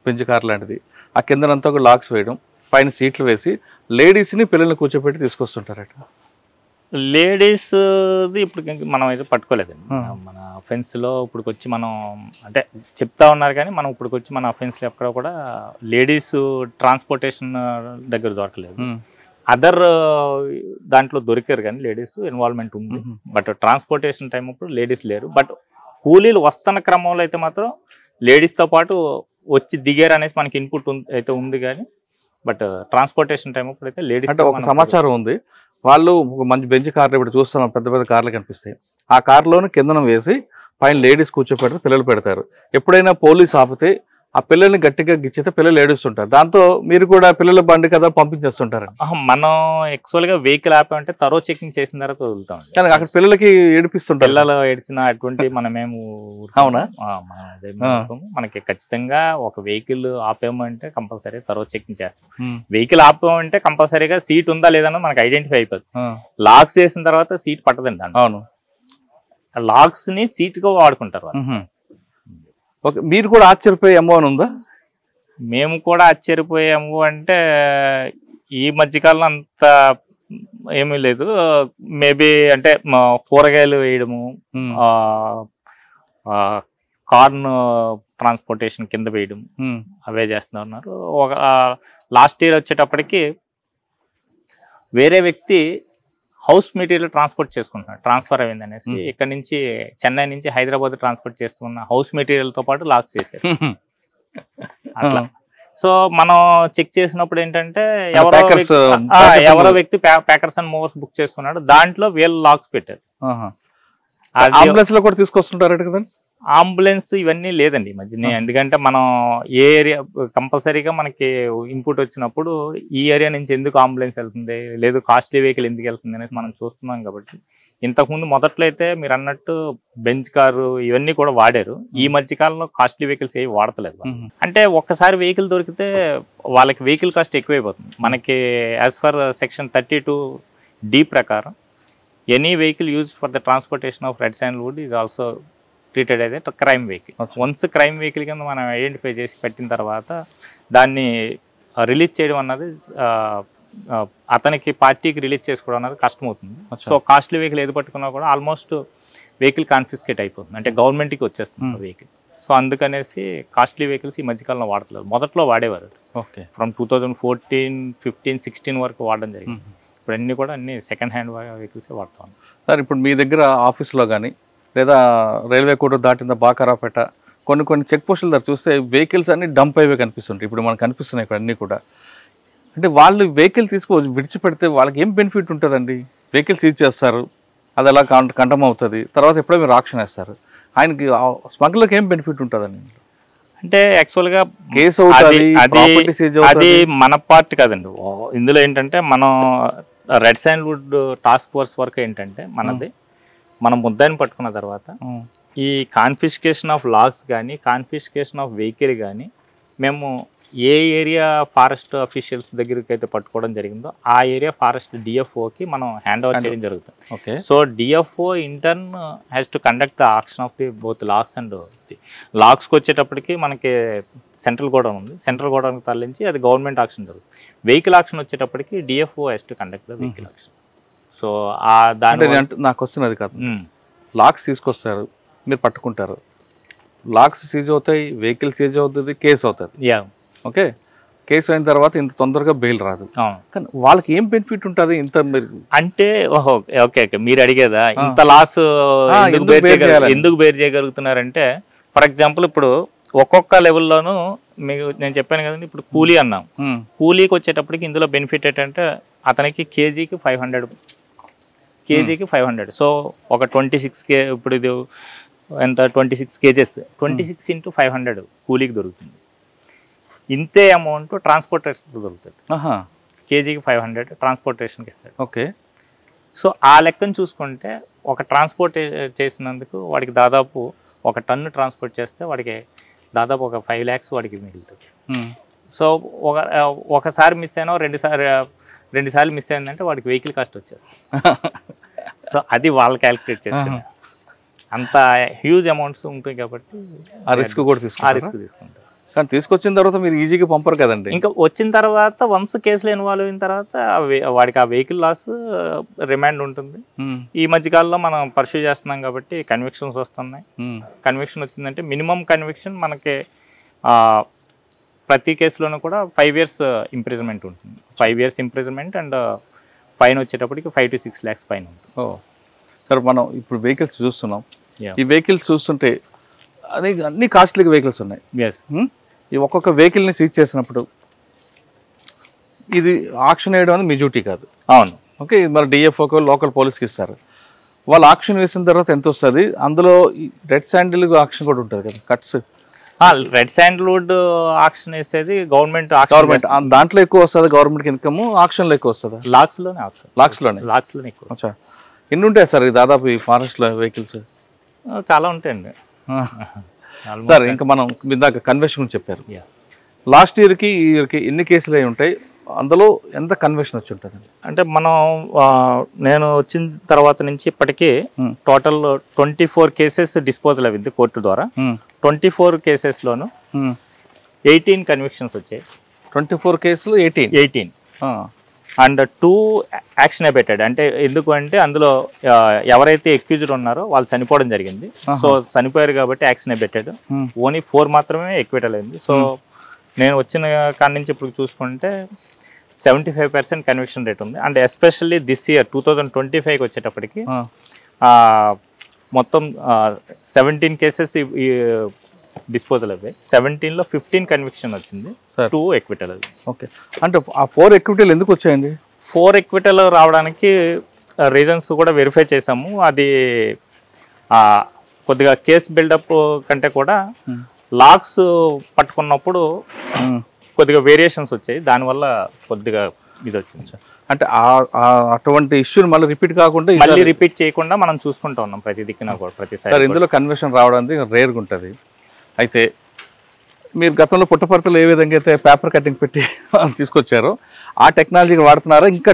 పెంచు కార్ లాంటిది, ఆ కిందనంతా ఒక లాక్స్ వేయడం, పైన సీట్లు వేసి లేడీస్ని పిల్లల్ని కూర్చోపెట్టి తీసుకొస్తుంటారట. లేడీస్ది ఇప్పుడు మనం అయితే పట్టుకోలేదండి. మన అఫెన్స్లో ఇప్పుడు వచ్చి మనం అంటే చెప్తా ఉన్నారు కానీ మనం ఇప్పుడు వచ్చి మన అఫెన్స్లో ఎక్కడ కూడా లేడీస్ ట్రాన్స్పోర్టేషన్ దగ్గర దొరకలేదు. అదర్ దాంట్లో దొరికారు కానీ లేడీస్ ఇన్వాల్వ్మెంట్ ఉంది. బట్ ట్రాన్స్పోర్టేషన్ టైం అప్పుడు లేడీస్ లేరు. బట్ కూలీలు వస్తున్న క్రమంలో అయితే మాత్రం లేడీస్తో పాటు వచ్చి దిగారు అనేసి మనకి ఇన్పుట్ అయితే ఉంది కానీ, బట్ ట్రాన్స్పోర్టేషన్ టైం అప్పుడు అయితే లేడీస్. అంటే ఒక సమాచారం ఉంది, వాళ్ళు మంచి బెంచ్ కార్లు ఇప్పుడు చూస్తున్నాం, పెద్ద పెద్ద కార్లు కనిపిస్తాయి, ఆ కార్లోనే కిందనం వేసి పైన లేడీస్ కూర్చోపెడితే పిల్లలు పెడతారు. ఎప్పుడైనా పోలీస్ ఆపితే ఆ పిల్లల్ని గట్టిగా గిచ్చితే పిల్లలు ఏడుస్తుంటారు. దాంతో మీరు కూడా పిల్లల బండి కదా పంపించేస్తుంటారు. మనం యాక్చువల్గా వెహికల్ ఆపామంటే తరో చెకింగ్ చేసిన తర్వాత వదులుతాం. కానీ అక్కడ పిల్లలకి ఏడిపిస్తుంటారు. పిల్లలు ఏడిచిన అటువంటి మనమేము అవునా? మనకి ఖచ్చితంగా ఒక వెహికల్ ఆపామంటే కంపల్సరీ తరో చెకింగ్ చేస్తాం. వెహికల్ ఆపామంటే కంపల్సరీగా సీట్ ఉందా లేదన్నా మనకి ఐడెంటిఫై అయిపోతుంది. లాక్స్ వేసిన తర్వాత సీట్ పట్టదండి. అవును, లాక్స్ ని సీట్ గా వాడుకుంటారు. ఓకే, మీరు కూడా ఆశ్చర్యపోయే ఎమ్మో అని ఉందా? మేము కూడా ఆశ్చర్యపోయాము అంటే ఈ మధ్యకాలంలో అంత ఏమీ లేదు. మేబీ అంటే కూరగాయలు వేయడము, కార్న్ ట్రాన్స్పోర్టేషన్ కింద వేయడం అవే చేస్తూ ఉన్నారు. లాస్ట్ ఇయర్ వచ్చేటప్పటికి వేరే వ్యక్తి హౌస్ మెటీరియల్ ట్రాన్స్పోర్ట్ చేసుకుంటున్నాడు, ట్రాన్స్ఫర్ అయింది అనేసి ఇక్కడ నుంచి చెన్నై నుంచి హైదరాబాద్ ట్రాన్స్పోర్ట్ చేస్తున్న హౌస్ మెటీరియల్ తో పాటు లాక్స్ చేశారు. అట్లా సో మనం చెక్ చేసినప్పుడు ఏంటంటే ఎవరో వ్యక్తి ప్యాకర్స్ అండ్ మూవర్స్ బుక్ చేసుకున్నాడు, దాంట్లో వీళ్ళు లాక్స్ పెట్టారు. అంబులెన్స్ లో కూడా తీసుకొస్తుంటారు కదా? అంబులెన్స్ ఇవన్నీ లేదండి ఈ మధ్య, ఎందుకంటే మనం ఏ ఏరియా కంపల్సరీగా మనకి ఇన్పుట్ వచ్చినప్పుడు ఈ ఏరియా నుంచి ఎందుకు అంబులెన్స్ వెళ్తుంది, లేదు కాస్ట్లీ వెహికల్ ఎందుకు వెళ్తుంది అనేది మనం చూస్తున్నాం. కాబట్టి ఇంతకుముందు మొదట్లో అయితే మీరు అన్నట్టు బెంచ్ కారు ఇవన్నీ కూడా వాడారు, ఈ మధ్య కాలంలో కాస్ట్లీ వెహికల్స్ ఏవి వాడతలేదు. అంటే ఒక్కసారి వెహికల్ దొరికితే వాళ్ళకి వెహికల్ కాస్ట్ ఎక్కువైపోతుంది. మనకి యాజ్ ఫర్ సెక్షన్ 32D ప్రకారం any vehicle use for the transportation of red sandalwood is also treated అయితే crime vehicle. Once crime vehicle కింద మనం ఐడెంటిఫై చేసి పెట్టిన తర్వాత దాన్ని రిలీజ్ చేయడం అన్నది అతనికి పార్టీకి రిలీజ్ చేసుకోవడం అన్నది కష్టమవుతుంది. సో కాస్ట్లీ వెహికల్ ఏది పట్టుకున్నా కూడా ఆల్మోస్ట్ వెహికల్ కాన్ఫిస్కేట్ అయిపోతుంది, అంటే గవర్నమెంట్కి వచ్చేస్తుంది వెహికల్. సో అందుకనేసి కాస్ట్లీ వెహికల్స్ ఈ మధ్యకాలంలో వాడతలేదు, మొదట్లో వాడేవారు. ఓకే, ఫ్రమ్ 2014, 15, 16 వరకు వాడడం జరిగింది. ఇప్పుడు అన్నీ కూడా అన్ని సెకండ్ హ్యాండ్ వెహికల్సే వాడతాం. సార్ ఇప్పుడు మీ దగ్గర ఆఫీస్లో కానీ లేదా రైల్వే కోడ్ దాటిన బాకారాపేట కొన్ని చెక్ పోస్టుల దగ్గర చూస్తే వెహికల్స్ అన్ని డంప్ అయిపోయి కనిపిస్తుంటాయి. ఇప్పుడు మనకు కనిపిస్తున్నాయి ఇక్కడ అన్నీ కూడా. అంటే వాళ్ళు వెహికల్ తీసుకొని విడిచిపెడితే వాళ్ళకి ఏం బెనిఫిట్ ఉంటుందండి? వెహికల్ సీజ్ చేస్తారు, అది అలా కంటం అవుతుంది, తర్వాత ఎప్పుడో మీరు ఆక్షన్ వేస్తారు. ఆయనకి స్మగ్లర్కి ఏం బెనిఫిట్ ఉంటుందండి? అంటే యాక్చువల్గా కేసు అవుతుంది, అది మన పార్ట్ కాదండి. ఇందులో ఏంటంటే మనం red sandalwood task force work ఏంటంటే మనది, మనం ముద్దాయిని పట్టుకున్న తర్వాత ఈ కాన్ఫిస్కేషన్ ఆఫ్ లాగ్స్ కానీ కాన్ఫిస్కేషన్ ఆఫ్ వెహికల్ కానీ మేము ఏ ఏరియా ఫారెస్ట్ అఫీషియల్స్ దగ్గరికి అయితే పట్టుకోవడం జరిగిందో ఆ ఏరియా ఫారెస్ట్ డిఎఫ్ఓకి మనం హ్యాండ్ ఓవర్ చేయడం జరుగుతుంది. Okay, so DFO intern has to conduct the auction of the both logs and లాక్స్కి వచ్చేటప్పటికి మనకి సెంట్రల్ గోడౌన్ ఉంది, సెంట్రల్ గోడౌన్కి తరలించి అది గవర్నమెంట్ ఆక్షన్ జరుగుతుంది. వెహికల్ ఆక్షన్ వచ్చేటప్పటికి DFO has to conduct the vehicle auction. So దాని నాకు వస్తున్నది కాదు, లాక్స్ తీసుకొస్తారు, మీరు పట్టుకుంటారు, లాక్స్ సీజ్ అవుతాయి, వెహికల్ సీజ్ అవుతుంది, కేసు అవుతుంది. ఓకే, కేసు అయిన తర్వాత ఇంత తొందరగా బెయిల్ రాదు, కానీ వాళ్ళకి ఏం బెనిఫిట్ ఉంటుంది? ఇంత అంటే ఓకే ఓకే మీరు అడిగేదా ఇంత లాస్ ఎందుకు బేర్ చేయగలుగుతున్నారంటే, ఫర్ ఎగ్జాంపుల్ ఇప్పుడు ఒక్కొక్క లెవెల్లోనూ మీకు నేను చెప్పాను కదండి, ఇప్పుడు కూలీ అన్నాం, కూలీకి వచ్చేటప్పటికి ఇందులో బెనిఫిట్ ఏంటంటే అతనికి కేజీకి 500, సో ఒక 26 ఇప్పుడు ఇది ఎంత 26 kgs, 26 into 500 కూలీకి దొరుకుతుంది. ఇంతే అమౌంట్ ట్రాన్స్పోర్టేషన్ దొరుకుతుంది, కేజీకి 500 ట్రాన్స్పోర్టేషన్కి ఇస్తాడు. ఓకే, సో ఆ లెక్కను చూసుకుంటే ఒక ట్రాన్స్పోర్ట్ చేసినందుకు వాడికి దాదాపు ఒక టన్ను ట్రాన్స్పోర్ట్ చేస్తే వాడికి దాదాపు ఒక 5 lakhs వాడికి మిగులుతుంది. సో ఒకసారి మిస్ అయినా రెండు సార్లు మిస్ అయిందంటే వాడికి వెహికల్ కాస్ట్ వచ్చేస్తుంది. సో అది వాళ్ళు క్యాలిక్యులేట్ చేసుకున్నారు, అంత హ్యూజ్ అమౌంట్స్ ఉంటాయి కాబట్టి ఆ రిస్క్ కూడా తీసుకుంటారు. కానీ తీసుకొచ్చిన తర్వాత మీరు ఈజీగా పంపరు కదండి. ఇంకా వచ్చిన తర్వాత వన్స్ కేసులో ఇన్వాల్వ్ అయిన తర్వాత వాడికి ఆ వెహికల్ లాస్ రిమాండ్ ఉంటుంది. ఈ మధ్యకాలంలో మనం పర్సూ చేస్తున్నాం కాబట్టి కన్విక్షన్స్ వస్తున్నాయి. కన్విక్షన్ వచ్చిందంటే మినిమం కన్విక్షన్ మనకి ప్రతి కేసులోనూ కూడా 5 years ఇంప్రిజన్మెంట్ ఉంటుంది. 5 years ఇంప్రిజన్మెంట్ అండ్ ఫైన్ వచ్చేటప్పటికి 5 to 6 lakhs ఫైన్ ఉంటుంది. సార్ మనం ఇప్పుడు వెహికల్స్ చూస్తున్నాం, ఈ వెహికల్స్ చూస్తుంటే అన్ని కాస్ట్లీ వెహికల్స్ ఉన్నాయి. ఈ ఒక్కొక్క వెహికల్ని సీజ్ చేసినప్పుడు ఇది ఆక్షన్ వేయడం అనేది మీ డ్యూటీ కాదు. అవును, ఓకే, ఇది మరి డిఎఫ్ఓకి లోకల్ పోలీస్కి ఇస్తారు. వాళ్ళు ఆక్షన్ వేసిన తర్వాత ఎంత వస్తుంది? అందులో రెడ్ శాండిల్ ఆక్షన్ కూడా ఉంటుంది కదా, కట్స్. రెడ్ శాండల్వుడ్ ఆక్షన్ వేసేది గవర్నమెంట్, దాంట్లో ఎక్కువ వస్తుంది గవర్నమెంట్కి ఇన్కమ్, ఆక్షన్లో ఎక్కువ వస్తుంది. లాక్స్లోనే ఎక్కువ. ఎన్ని ఉంటాయి సార్ దాదాపు ఈ ఫారెస్ట్లో వెహికల్స్? చాలా ఉంటాయండి సార్. ఇంకా మనం ఇందాక కన్వెన్షన్ చెప్పారు, లాస్ట్ ఇయర్కి ఈ ఇయర్కి ఎన్ని కేసులు అయి ఉంటాయి, అందులో ఎంత కన్వెన్షన్ వచ్చి ఉంటుంది? అంటే మనం నేను వచ్చిన తర్వాత నుంచి ఇప్పటికీ టోటల్ 24 cases డిస్పోజల్ అయింది కోర్టు ద్వారా. 24 casesలోను 18 కన్విక్షన్స్ వచ్చాయి. 24 కేసులు 18 అండ్ 2 యాక్షన్ అబేటెడ్. అంటే ఎందుకు అంటే అందులో ఎవరైతే ఎక్యూజ్డ్ ఉన్నారో వాళ్ళు చనిపోవడం జరిగింది. సో చనిపోయారు కాబట్టి యాక్షన్ అబేటెడ్. ఓన్లీ 4 మాత్రమే ఎక్విటల్ అయింది. సో నేను వచ్చిన కాడి నుంచి ఇప్పుడు చూసుకుంటే 75% కన్విక్షన్ రేట్ ఉంది. అండ్ ఎస్పెషల్లీ దిస్ ఇయర్ 2025కి వచ్చేటప్పటికి మొత్తం 17 కేసెస్ డిస్పోజల్ అయ్యాయి. 17లో 15 కన్విక్షన్ వచ్చింది, 2 ఎక్విటల్. ఓకే, అంటే ఆ 4 ఎక్విటల్ ఎందుకు వచ్చాయండి? 4 ఎక్విటల్ రావడానికి రీజన్స్ కూడా వెరిఫై చేసాము. అది కొద్దిగా కేస్ బిల్డప్ కంటే కూడా లాక్స్ పట్టుకున్నప్పుడు కొద్దిగా వేరియేషన్స్ వచ్చాయి, దానివల్ల కొద్దిగా ఇది వచ్చింది. అంటే అటువంటి ఇష్యూని మళ్ళీ రిపీట్ కాకుండా మళ్ళీ రిపీట్ చేయకుండా మనం చూసుకుంటూ ఉన్నాం ప్రతి దిక్కున కూడా ప్రతిసారి. ఇందులో కన్వర్షన్ రావడానికి రేర్గా ఉంటుంది. అయితే మీరు గతంలో పుట్టపర్తిలో ఏ విధంగా అయితే పేపర్ కటింగ్ పెట్టి తీసుకొచ్చారో ఆ టెక్నాలజీని వాడుతున్నారా? ఇంకా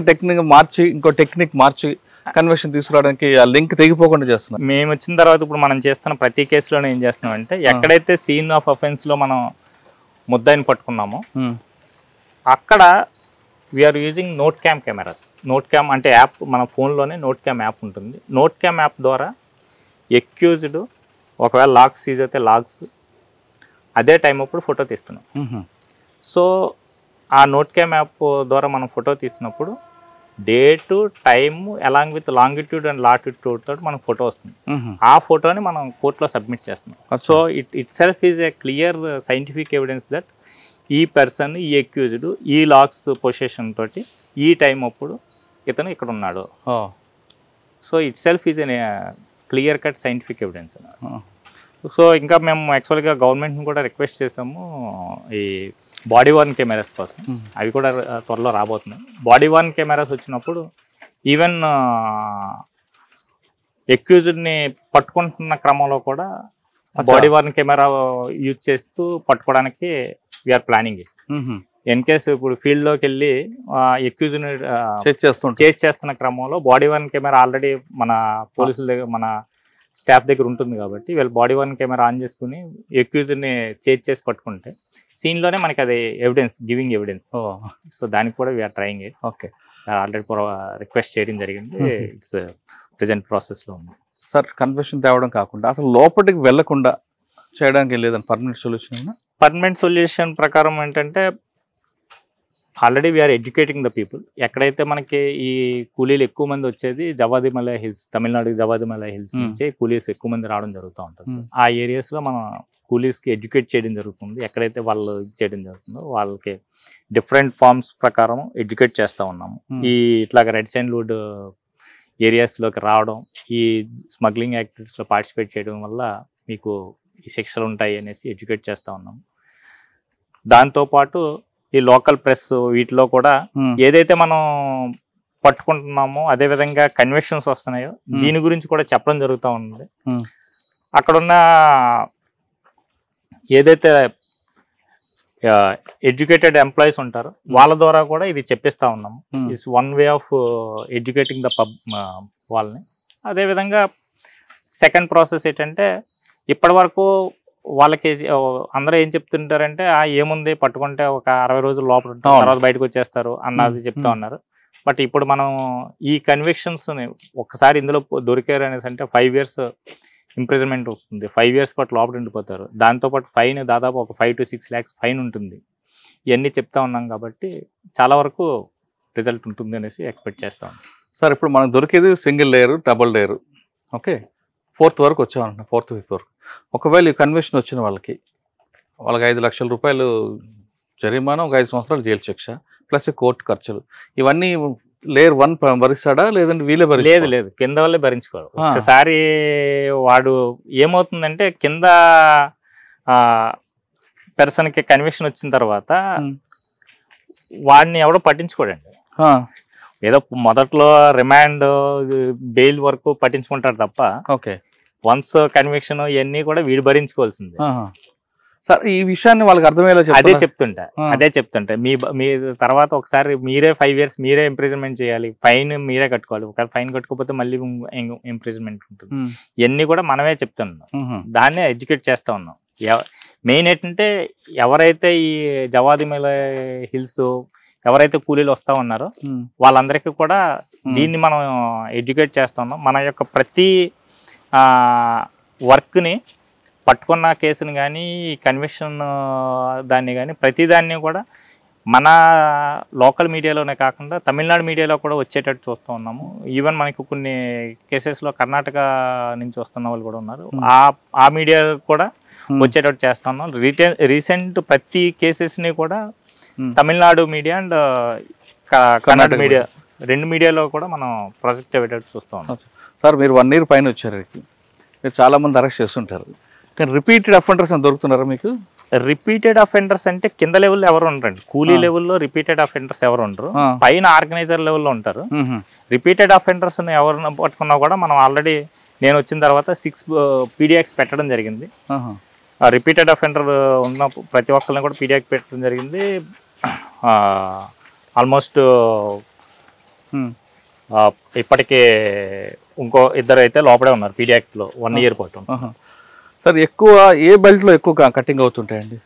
ఇంకో టెక్నిక్ మార్చి కన్వర్షన్ తీసుకురావడానికి ఆ లింక్ తెగిపోకుండా చేస్తున్నాం. మేము వచ్చిన తర్వాత ఇప్పుడు మనం చేస్తున్న ప్రతి కేసులోనే ఏం చేస్తున్నాం అంటే, ఎక్కడైతే సీన్ ఆఫ్ అఫెన్స్లో మనం ముద్దాయిని పట్టుకున్నామో అక్కడ we are using Note Cam cameras. Note Cam అంటే యాప్, మన ఫోన్లోనే నోట్ క్యామ్ యాప్ ఉంటుంది. నోట్ క్యామ్ యాప్ ద్వారా ఎక్యూజ్డ్ ఒకవేళ లాగ్స్ సీజ్ అయితే లాగ్స్ అదే టైం అప్పుడు ఫోటో తీస్తున్నాం. సో ఆ నోట్ క్యామ్ యాప్ ద్వారా మనం ఫోటో తీసినప్పుడు date, time along with longitude and latitude తోటి మనకు ఫోటో వస్తుంది. ఆ ఫోటోని మనం కోర్టులో సబ్మిట్ చేస్తున్నాం. So it self is a clear scientific evidence that ఈ పర్సన్, ఈ అక్యూజ్డ్ ఈ లాక్స్ పొజిషన్ తోటి ఈ టైం అప్పుడు ఇతను ఇక్కడ ఉన్నాడు. So it self is a clear cut scientific evidence. So ఇంకా మేము యాక్చువల్గా గవర్నమెంట్ని కూడా రిక్వెస్ట్ చేసాము ఈ బాడీ వార్న్ కెమెరాస్ కోసం. అవి కూడా త్వరలో రాబోతున్నాయి. బాడీ వార్న్ కెమెరాస్ వచ్చినప్పుడు ఈవెన్ ఎక్యూజ్డ్ని పట్టుకుంటున్న క్రమంలో కూడా బాడీ వార్న్ కెమెరా యూజ్ చేస్తూ పట్టుకోవడానికి we are planning it. In case ఇప్పుడు ఫీల్డ్లోకి వెళ్ళి ఎక్యూజ్ని చేజ్ చేస్తున్న క్రమంలో బాడీ వార్న్ కెమెరా ఆల్రెడీ మన పోలీసుల దగ్గర, మన స్టాఫ్ దగ్గర ఉంటుంది కాబట్టి వీళ్ళు బాడీ వార్న్ కెమెరా ఆన్ చేసుకుని ఎక్యూజ్ని చేజ్ చేసి పట్టుకుంటే సీన్లోనే మనకి అది ఎవిడెన్స్, గివింగ్ ఎవిడెన్స్. సో దానికి కూడా we are trying it. Okay, already request చేయడం జరిగింది. ఇట్స్ ప్రెజెంట్ ప్రాసెస్లో ఉంది. సార్, కన్వర్షన్ తేవడం కాకుండా అసలు లోపలికి వెళ్లకుండా చేయడానికి లేదని పర్మనెంట్ సొల్యూషన్? పర్మనెంట్ సొల్యూషన్ ప్రకారం ఏంటంటే already we are educating the people. ఎక్కడైతే మనకి ఈ కూలీలు ఎక్కువ మంది వచ్చేది జవాదిమలై హిల్స్, తమిళనాడు జవాదిమలై హిల్స్ నుంచి కూలీస్ ఎక్కువ మంది రావడం జరుగుతూ ఉంటుంది. ఆ ఏరియాస్లో మనం కూలీస్కి ఎడ్యుకేట్ చేయడం జరుగుతుంది. ఎక్కడైతే వాళ్ళు చేయడం జరుగుతుందో వాళ్ళకి డిఫరెంట్ ఫార్మ్స్ ప్రకారం ఎడ్యుకేట్ చేస్తూ ఉన్నాము. ఈ ఇట్లాగ రెడ్ శాండ్వుడ్ ఏరియాస్లోకి రావడం, ఈ స్మగ్లింగ్ యాక్టివిటీస్లో పార్టిసిపేట్ చేయడం వల్ల మీకు ఈ శిక్షలు ఉంటాయి అనేసి ఎడ్యుకేట్ చేస్తూ ఉన్నాము. దాంతోపాటు ఈ లోకల్ ప్రెస్ వీటిలో కూడా ఏదైతే మనం పట్టుకుంటున్నామో అదేవిధంగా కన్విక్షన్స్ వస్తున్నాయో దీని గురించి కూడా చెప్పడం జరుగుతూ ఉంది. అక్కడున్న ఏదైతే ఎడ్యుకేటెడ్ ఎంప్లాయీస్ ఉంటారో వాళ్ళ ద్వారా కూడా ఇది చెప్పిస్తూ ఉన్నాము. It's one way of educating the వాళ్ళని. అదేవిధంగా సెకండ్ ప్రాసెస్ ఏంటంటే, ఇప్పటి వరకు వాళ్ళకి అందరూ ఏం చెప్తుంటారంటే ఏముంది పట్టుకుంటే ఒక 60 రోజులు లోపల ఉంటారు, తర్వాత బయటకు వచ్చేస్తారు అన్నది చెప్తా ఉన్నారు. బట్ ఇప్పుడు మనం ఈ కన్విక్షన్స్ని ఒక్కసారి ఇందులో దొరికారు అనేసి అంటే 5 years ఇంప్రిజన్మెంట్ వస్తుంది. 5 years పాటు లోపల ఉండిపోతారు. దాంతోపాటు ఫైన్ దాదాపు ఒక 5 to 6 lakhs ఫైన్ ఉంటుంది. ఇవన్నీ చెప్తా ఉన్నాం కాబట్టి చాలా వరకు రిజల్ట్ ఉంటుంది అనేసి ఎక్స్పెక్ట్ చేస్తా ఉన్నాం. సార్, ఇప్పుడు మనకు దొరికేది single layer, double layer. Okay, 4th వరకు వచ్చామన్న, 4th, 5th వరకు. ఒకవేళ ఈ కన్విక్షన్ వచ్చిన వాళ్ళకి 5 లక్షల రూపాయలు జరిమానా, ఒక 5 సంవత్సరాలు జైలు శిక్ష ప్లస్ కోర్టు ఖర్చులు, ఇవన్నీ లేయర్ 1 భరిస్తాడా లేదంటే వీళ్ళే భరిస్తారు? లేదు, కింద వాళ్ళే భరించుకోరు. ఒకసారి వాడు ఏమవుతుందంటే కింద పర్సన్కి కన్విక్షన్ వచ్చిన తర్వాత వాడిని ఎవడో పట్టించుకోడండి. ఏదో మొదట్లో రిమాండ్, బెయిల్ వరకు పట్టించుకుంటారు తప్ప ఓకే వన్స్ కన్విక్షన్ ఇవన్నీ కూడా వీడు భరించుకోవాల్సిందే. సార్, ఈ విషయాన్ని వాళ్ళకి అర్థమయ్యేలా అదే చెప్తుంటా మీ తర్వాత ఒకసారి మీరే 5 years మీరే ఇంప్రిజన్మెంట్ చేయాలి, ఫైన్ మీరే కట్టుకోవాలి. ఒకవేళ ఫైన్ కట్టుకోకపోతే మళ్ళీ ఇంప్రిజన్మెంట్ ఉంటుంది. ఇవన్నీ కూడా మనమే చెప్తున్నాం, దాన్నే ఎడ్యుకేట్ చేస్తా ఉన్నాం. మెయిన్ ఏంటంటే ఎవరైతే ఈ జవాదిమలై హిల్స్ ఎవరైతే కూలీలు వస్తా ఉన్నారో వాళ్ళందరికీ కూడా దీన్ని మనం ఎడ్యుకేట్ చేస్తా ఉన్నాం. మన యొక్క ప్రతి వర్క్ని, పట్టుకున్న కేసుని కానీ, కన్విక్షన్ దాన్ని కానీ, ప్రతిదాన్ని కూడా మన లోకల్ మీడియాలోనే కాకుండా తమిళనాడు మీడియాలో కూడా వచ్చేటట్టు చూస్తూ ఉన్నాము. ఈవెన్ మనకి కొన్ని కేసెస్లో కర్ణాటక నుంచి వస్తున్న వాళ్ళు కూడా ఉన్నారు. ఆ మీడియా కూడా వచ్చేటట్టు చేస్తా ఉన్నాం. రీసెంట్ ప్రతి కేసెస్ని కూడా Tamil Nadu media and Karnataka media రెండు మీడియాలో కూడా మనం ప్రాజెక్ట్ అయ్యేటట్టు చూస్తూ ఉన్నాం. సార్ మీరు 1 year పైన వచ్చారు, మీరు చాలామంది అరెస్ట్ చేస్తుంటారు, కానీ రిపీటెడ్ అఫెండర్స్ అని దొరుకుతున్నారా మీకు? రిపీటెడ్ అఫెండర్స్ అంటే కింద లెవెల్లో ఎవరు ఉండరండి. కూలీ లెవెల్లో రిపీటెడ్ అఫెండర్స్ ఎవరు ఉండరు, పైన ఆర్గనైజర్ లెవెల్లో ఉంటారు. రిపీటెడ్ అఫెండర్స్ ఎవరిని పట్టుకున్నా కూడా మనం ఆల్రెడీ నేను వచ్చిన తర్వాత 6 PDX పెట్టడం జరిగింది. రిపీటెడ్ అఫెండర్ ఉన్న ప్రతి ఒక్కరిని కూడా PDX పెట్టడం జరిగింది. ఆల్మోస్ట్ ఇప్పటికే ఇంకో 2 అయితే లోపడే ఉన్నారు PDXలో 1 year పాటు. సార్ ఎక్కువ ఏ బెల్ట్లో ఎక్కువ కటింగ్ అవుతుంటాయండి?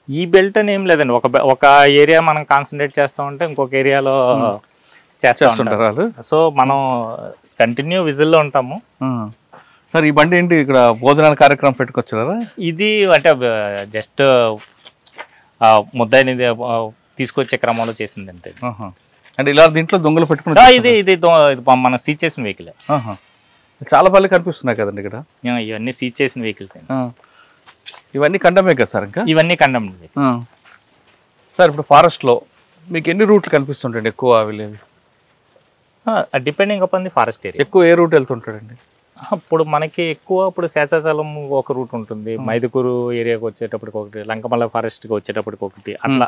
ఈ బెల్ట్ అని ఏం లేదండి, ఒక ఏరియా మనం కాన్సన్ట్రేట్ చేస్తూ ఉంటే ఇంకొక ఏరియాలో చేస్తుంటారు. సో మనం కంటిన్యూ విజిల్లో ఉంటాము. సార్ ఈ బండి ఏంటి ఇక్కడ భోజనాల కార్యక్రమం పెట్టుకొచ్చారా? ఇది అంటే జస్ట్ ముద్దాయిని తీసుకొచ్చే క్రమంలో చేసింది అంతే. అంటే ఇలా దీంట్లో దొంగలు పెట్టుకుని ఇది మన సీజ్ చేసిన వెహికల్. చాలా పనులు కనిపిస్తున్నాయి కదండి ఇక్కడ. ఇవన్నీ సీజ్ చేసిన వెహికల్స్. ఇవన్నీ కండమే కదా సార్? ఇంకా ఇవన్నీ కండమ్. సార్ ఇప్పుడు ఫారెస్ట్లో మీకు ఎన్ని రూట్లు కనిపిస్తుంటాయండి ఎక్కువ వెళ్ళేది? Depending upon the forest area. ఎక్కువ ఏ రూట్ వెళ్తుంటాడండి? ఇప్పుడు మనకి ఎక్కువ ఇప్పుడు శేషాచలం ఒక రూట్ ఉంటుంది, మైదుకూరు ఏరియాకి వచ్చేటప్పటికి ఒకటి, లంకమల్ల ఫారెస్ట్కి వచ్చేటప్పటికి ఒకటి, అట్లా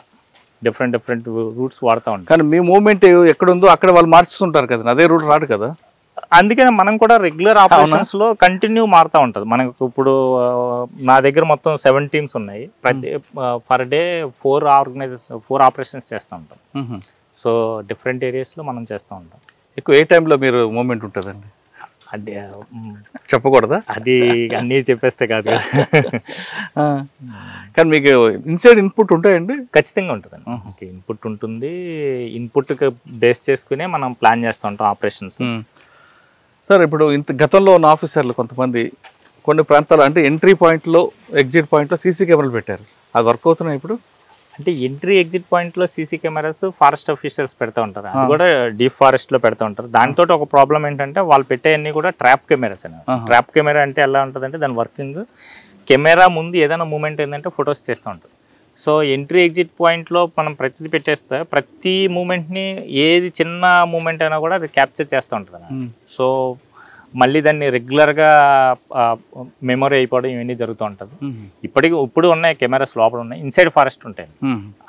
డిఫరెంట్ రూట్స్ వాడుతూ ఉంటాం. కానీ మీ మూవ్మెంట్ ఎక్కడ ఉందో అక్కడ వాళ్ళు మార్చుతుంటారు కదా, అదే రూట్ రాడు కదా. అందుకని మనం కూడా రెగ్యులర్ ఆపరేషన్స్ లో కంటిన్యూ మారుతూ ఉంటుంది. మనకు ఇప్పుడు నా దగ్గర మొత్తం 7 teams ఉన్నాయి. ప్రతి పర్ డే 4 ఆపరేషన్స్ చేస్తూ ఉంటాం. సో డిఫరెంట్ ఏరియాస్లో మనం చేస్తూ ఉంటాం. ఎక్కువ ఏ టైంలో మీరు మూవ్మెంట్ ఉంటుందండి? అది చెప్పకూడదా? అది అన్నీ చెప్పేస్తే కాదు. కానీ మీకు ఇన్సైడ్ ఇన్పుట్ ఉంటాయండి? ఖచ్చితంగా ఉంటుందండి, ఇన్పుట్ ఉంటుంది. ఇన్పుట్ బేస్ చేసుకునే మనం ప్లాన్ చేస్తూ ఉంటాం ఆపరేషన్స్. సార్ ఇప్పుడు గతంలో ఉన్న ఆఫీసర్లు కొంతమంది కొన్ని ప్రాంతాలు అంటే ఎంట్రీ పాయింట్లో ఎగ్జిట్ పాయింట్లో సీసీ కెమెరాలు పెట్టారు, అది వర్క్ అవుతున్నాయి ఇప్పుడు? అంటే ఎంట్రీ ఎగ్జిట్ పాయింట్లో సీసీ కెమెరాస్ ఫారెస్ట్ ఆఫీసర్స్ పెడతా ఉంటారు, అది కూడా డీప్ ఫారెస్ట్లో పెడతా ఉంటారు. దాంతో ఒక ప్రాబ్లం ఏంటంటే వాళ్ళు పెట్టేవన్నీ కూడా ట్రాప్ కెమెరాస్ అని. ట్రాప్ కెమెరా అంటే ఎలా ఉంటుందంటే దాని వర్కింగ్ కెమెరా ముందు ఏదైనా మూమెంట్ ఏంటంటే ఫొటోస్ తీస్తూ ఉంటుంది. సో ఎంట్రీ ఎగ్జిట్ పాయింట్లో మనం ప్రతిదీ పెట్టేస్తే ప్రతి మూమెంట్ని ఏది చిన్న మూమెంట్ అయినా కూడా అది క్యాప్చర్ చేస్తూ ఉంటుంది. సో మళ్ళీ దాన్ని రెగ్యులర్గా మెమొరీ అయిపోవడం ఇవన్నీ జరుగుతూ ఉంటుంది. ఇప్పుడు ఉన్నాయి కెమెరాస్ లోపల ఉన్నాయి, ఇన్సైడ్ ఫారెస్ట్ ఉంటాయి.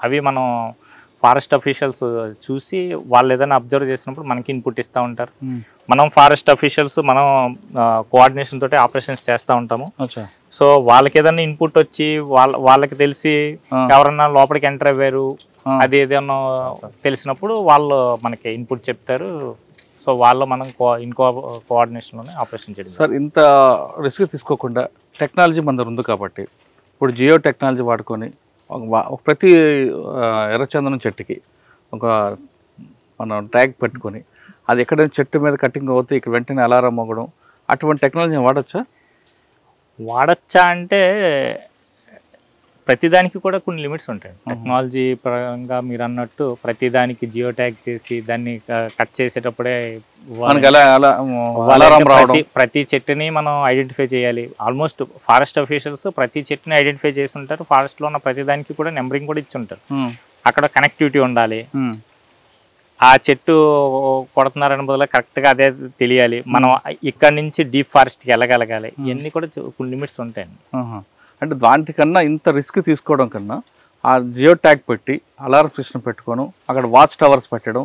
అవి మనం ఫారెస్ట్ అఫీషియల్స్ చూసి వాళ్ళు ఏదైనా అబ్జర్వ్ చేసినప్పుడు మనకి ఇన్పుట్ ఇస్తూ ఉంటారు. మనం ఫారెస్ట్ అఫీషియల్స్ మనం కోఆర్డినేషన్ తోటి ఆపరేషన్స్ చేస్తూ ఉంటాము. సో వాళ్ళకి ఏదైనా ఇన్పుట్ వచ్చి వాళ్ళకి తెలిసి ఎవరన్నా లోపలికి ఎంటర్ అయ్యారు అది ఏదైనా తెలిసినప్పుడు వాళ్ళు మనకి ఇన్పుట్ చెప్తారు. సో వాళ్ళు మనం కోఆర్డినేషన్లోనే ఆపరేషన్ చేయడం. సార్ ఇంత రిస్క్ తీసుకోకుండా టెక్నాలజీ మన దగ్గర ఉంది కాబట్టి ఇప్పుడు జియో టెక్నాలజీ వాడుకొని ప్రతి ఎర్రచందనం చెట్టుకి ఒక మనం ట్యాగ్ పెట్టుకొని అది ఎక్కడైనా చెట్టు మీద కటింగ్ అవుతే ఇక్కడ వెంటనే అలారం మోగడం అటువంటి టెక్నాలజీ వాడచ్చా అంటే ప్రతిదానికి కూడా కొన్ని లిమిట్స్ ఉంటాయి. టెక్నాలజీ పరంగా మీరు అన్నట్టు ప్రతిదానికి జియో ట్యాగ్ చేసి దాన్ని కట్ చేసేటప్పుడే ప్రతి చెట్టుని మనం ఐడెంటిఫై చేయాలి. ఆల్మోస్ట్ ఫారెస్ట్ అఫీషియల్స్ ప్రతి చెట్టుని ఐడెంటిఫై చేసి ఉంటారు. ఫారెస్ట్లో ఉన్న ప్రతి దానికి కూడా నెంబరింగ్ కూడా ఇచ్చి ఉంటారు. అక్కడ కనెక్టివిటీ ఉండాలి. ఆ చెట్టు కొడుతున్నారని బదులు కరెక్ట్గా అదే తెలియాలి. మనం ఇక్కడ నుంచి డీప్ ఫారెస్ట్కి వెళ్ళగలగాలి. ఇవన్నీ కూడా కొన్ని లిమిట్స్ ఉంటాయండి. అంటే దానికన్నా ఇంత రిస్క్ తీసుకోవడం కన్నా ఆ జియో ట్యాగ్ పెట్టి అలారం సిస్టమ్ పెట్టుకోను అక్కడ వాచ్ టవర్స్ పెట్టడం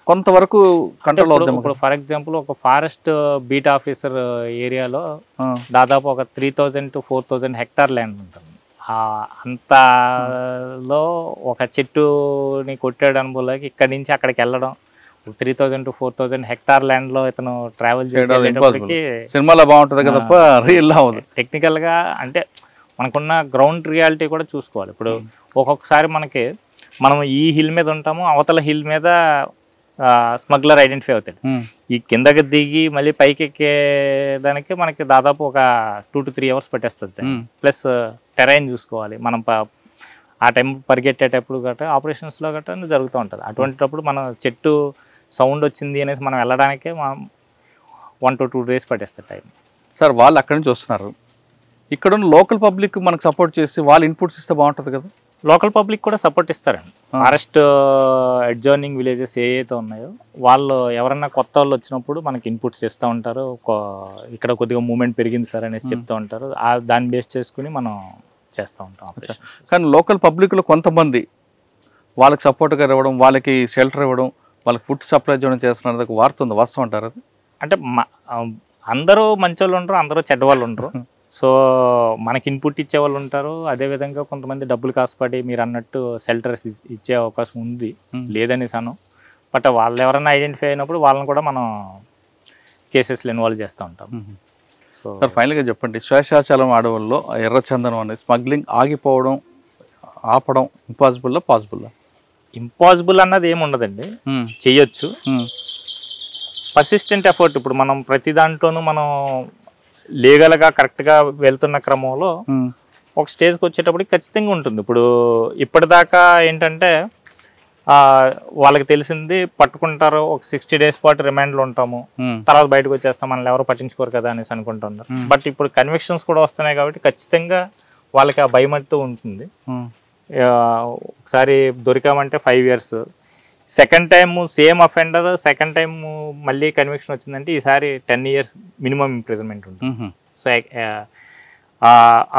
కొంతవరకు కంట్రోల్ అవుతుంది. ఇప్పుడు ఫర్ ఎగ్జాంపుల్ ఒక ఫారెస్ట్ బీట్ ఆఫీసర్ ఏరియాలో దాదాపు ఒక 3000 to 4000 హెక్టార్ ల్యాండ్ ఉంటుంది. అంతలో ఒక చెట్టుని కొట్టాడు అనుభవంలోకి ఇక్కడి నుంచి అక్కడికి వెళ్ళడం 3000 to 4000 హెక్టార్ ల్యాండ్ లో ఇతను ట్రావెల్ చేసేటప్పటికి సినిమాలో బాగుంటుంది కదా, రియల్ టెక్నికల్ గా అంటే మనకున్న గ్రౌండ్ రియాలిటీ కూడా చూసుకోవాలి. ఇప్పుడు ఒక్కొక్కసారి మనం ఈ హిల్ మీద ఉంటాము, అవతల హిల్ మీద స్మగ్లర్ ఐడెంటిఫై అవుతాడు. ఈ కిందకి దిగి మళ్ళీ పైకి ఎక్కేదానికి మనకి దాదాపు ఒక 2 to 3 hours పట్టేస్తుంది. ప్లస్ టెరైన్ చూసుకోవాలి, మనం ఆ టైం పరిగెట్టేటప్పుడు గట్రా ఆపరేషన్స్లో గట్రా జరుగుతూ ఉంటుంది. అటువంటిటప్పుడు మన చెట్టు సౌండ్ వచ్చింది అనేసి మనం వెళ్ళడానికే 1 to 2 days పట్టేస్తుంది టైం. సార్ వాళ్ళు అక్కడి నుంచి వస్తున్నారు, ఇక్కడ ఉన్న లోకల్ పబ్లిక్ మనకు సపోర్ట్ చేసి వాళ్ళు ఇన్పుట్స్ ఇస్తే బాగుంటుంది కదా. లోకల్ పబ్లిక్ కూడా సపోర్ట్ ఇస్తారండి. ఫారెస్ట్ అడ్జాయినింగ్ విలేజెస్ ఏవైతే ఉన్నాయో వాళ్ళు ఎవరన్నా కొత్త వాళ్ళు వచ్చినప్పుడు మనకి ఇన్పుట్స్ ఇస్తూ ఉంటారు. ఇక్కడ కొద్దిగా మూమెంట్ పెరిగింది సార్ అనేసి చెప్తూ ఉంటారు. దాన్ని బేస్ చేసుకుని మనం చేస్తూ ఉంటాం. కానీ లోకల్ పబ్లిక్లో కొంతమంది వాళ్ళకి సపోర్ట్గా ఇవ్వడం, వాళ్ళకి షెల్టర్ ఇవ్వడం, వాళ్ళకి ఫుడ్ సప్లై చేయడం చేస్తున్నారు, వాడుతుంది వాస్తవం అంటారు అది. అంటే అందరూ మంచి వాళ్ళు ఉండరు, అందరూ చెడ్డవాళ్ళు ఉండరు. సో మనకి ఇన్పుట్ ఇచ్చే వాళ్ళు ఉంటారు, అదేవిధంగా కొంతమంది డబ్బులు కాసుపడి మీరు అన్నట్టు షెల్టర్స్ ఇచ్చే అవకాశం ఉంది, లేదనేసి అను. బట్ వాళ్ళు ఎవరైనా ఐడెంటిఫై అయినప్పుడు వాళ్ళని కూడా మనం కేసెస్లో ఇన్వాల్వ్ చేస్తూ ఉంటాం. సో సార్ ఫైనల్గా చెప్పండి, శేషాచలం అడవుల్లో ఎర్రచందనం అనేది స్మగ్లింగ్ ఆగిపోవడం ఆపడం ఇంపాసిబుల్లా పాసిబుల్లా? ఇంపాసిబుల్ అన్నది ఏమి ఉండదండి, చెయ్యొచ్చు. Persistent effort. ఇప్పుడు మనం ప్రతి దాంట్లోనూ మనం లీగల్గా కరెక్ట్గా వెళ్తున్న క్రమంలో ఒక స్టేజ్కి వచ్చేటప్పటికి ఖచ్చితంగా ఉంటుంది. ఇప్పుడు ఇప్పటిదాకా ఏంటంటే వాళ్ళకి తెలిసింది పట్టుకుంటారు, ఒక 60 days పాటు రిమాండ్లో ఉంటాము, తర్వాత బయటకు వచ్చేస్తాం, మనల్ని ఎవరు పట్టించుకోరు కదా అనేసి అనుకుంటున్నారు. బట్ ఇప్పుడు కన్విక్షన్స్ కూడా వస్తున్నాయి కాబట్టి ఖచ్చితంగా వాళ్ళకి ఆ భయం అంటూ ఉంటుంది. ఒకసారి దొరికామంటే 5 years, second time same offender second time మళ్ళీ కన్విక్షన్ వచ్చిందంటే ఈసారి 10 years మినిమం ఇంప్రిజన్మెంట్ ఉంటుంది. సో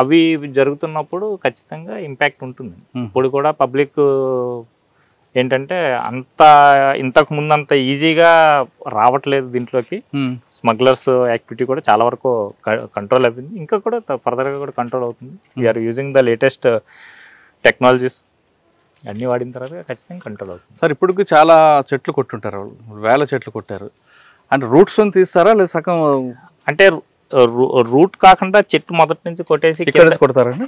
అవి జరుగుతున్నప్పుడు ఖచ్చితంగా ఇంపాక్ట్ ఉంటుంది. ఇప్పుడు కూడా పబ్లిక్ ఏంటంటే ఇంతకు ముందు అంత ఈజీగా రావట్లేదు దీంట్లోకి. స్మగ్లర్స్ యాక్టివిటీ కూడా చాలా వరకు కంట్రోల్ అయిపోయింది, ఇంకా కూడా ఫర్దర్గా కూడా కంట్రోల్ అవుతుంది. We are using the latest technologies అన్నీ వాడిన తర్వాత ఖచ్చితంగా కంట్రోల్ అవుతుంది. సార్ ఇప్పటికి చాలా చెట్లు కొట్టుంటారు, వేల చెట్లు కొట్టారు అంటే రూట్స్ తీస్తారా లేదా సగం? అంటే రూట్ కాకుండా చెట్టు మొదటి నుంచి కొట్టేసి కొడతారండి,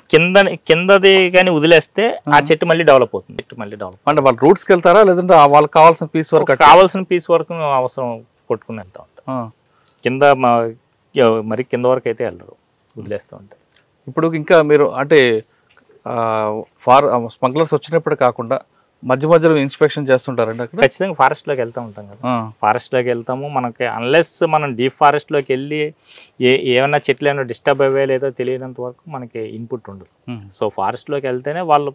కిందది కానీ వదిలేస్తే ఆ చెట్టు మళ్ళీ డెవలప్ అవుతుంది. చెట్టు మళ్ళీ డెవలప్ అంటే వాళ్ళు రూట్స్కి వెళ్తారా లేదంటే వాళ్ళకి కావాల్సిన పీస్ వరకు అవసరం కొట్టుకుని వెళ్తా ఉంటాం. కింద మరి కింద వరకు అయితే వెళ్ళరు, వదిలేస్తూ ఉంటారు. ఇప్పుడు ఇంకా మీరు అంటే స్మగ్లర్స్ వచ్చినప్పుడు కాకుండా మధ్య మధ్యలో ఇన్స్పెక్షన్ చేస్తుంటారండి అక్కడ? ఖచ్చితంగా ఫారెస్ట్లోకి వెళ్తూ ఉంటాం కదా, ఫారెస్ట్లోకి వెళ్తాము. మనకి అన్లెస్ మనం డీప్ ఫారెస్ట్లోకి వెళ్ళి ఏమన్నా చెట్లు ఏమైనా డిస్టర్బ్ అవ్వే లేదో తెలియనంత వరకు మనకి ఇన్పుట్ ఉండదు. సో ఫారెస్ట్లోకి వెళ్తేనే వాళ్ళు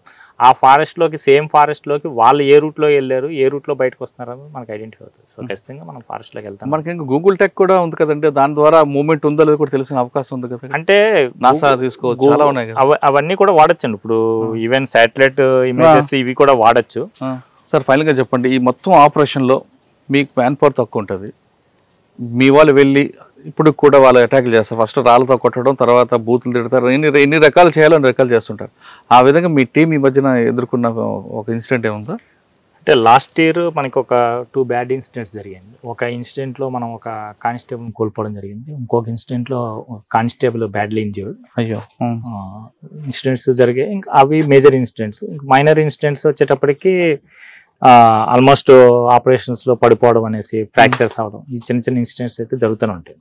ఆ ఫారెస్ట్లోకి సేమ్ ఫారెస్ట్లోకి వాళ్ళు ఏ రూట్లో వెళ్ళారు, ఏ రూట్లో బయటకు వస్తున్నారని మనకి ఐడెంటిఫై అవుతుంది. సో ఖచ్చితంగా మనం ఫారెస్ట్లోకి వెళ్తాం. మనకి ఇంకా గూగుల్ టెక్ కూడా ఉంది కదండి, దాని ద్వారా మూవ్మెంట్ ఉందో లేదో కూడా తెలిసిన అవకాశం ఉంది కదా. అంటే నాసా తీసుకోవచ్చు, చాలా ఉన్నాయి కదా, అవన్నీ కూడా వాడచ్చండి. ఇప్పుడు ఈవెన్ శాటిలైట్ ఇమేజెస్ ఇవి కూడా వాడచ్చు. సార్ ఫైనల్గా చెప్పండి, ఈ మొత్తం ఆపరేషన్లో మీకు మ్యాన్ పవర్ తక్కువ ఉంటుంది, మీ వాళ్ళు వెళ్ళి ఇప్పుడు కూడా వాళ్ళు అటాక్ చేస్తారు, ఫస్ట్ రాళ్ళతో కొట్టడం, తర్వాత బూతులు తిడతారు, ఎన్ని రకాలు చేయాలో అన్ని రకాలు చేస్తుంటారు. ఆ విధంగా మీ టీం ఈ మధ్యన ఎదుర్కొన్న ఒక ఇన్సిడెంట్ ఏముందా? అంటే లాస్ట్ ఇయర్ మనకి ఒక 2 bad incidents జరిగింది. ఒక ఇన్సిడెంట్లో మనం ఒక కానిస్టేబుల్ కోల్పోవడం జరిగింది, ఇంకొక ఇన్సిడెంట్లో కానిస్టేబుల్ బ్యాడ్లీ ఇంజ్యూర్డ్. అయ్యో, ఇన్సిడెంట్స్ జరిగాయి. ఇంకా అవి మేజర్ ఇన్సిడెంట్స్. మైనర్ ఇన్సిడెంట్స్ వచ్చేటప్పటికి ఆల్మోస్ట్ ఆపరేషన్స్లో పడిపోవడం అనేసి, ఫ్రాక్చర్స్ అవడం, ఈ చిన్న చిన్న ఇన్సిడెంట్స్ అయితే జరుగుతూనే ఉంటాయి.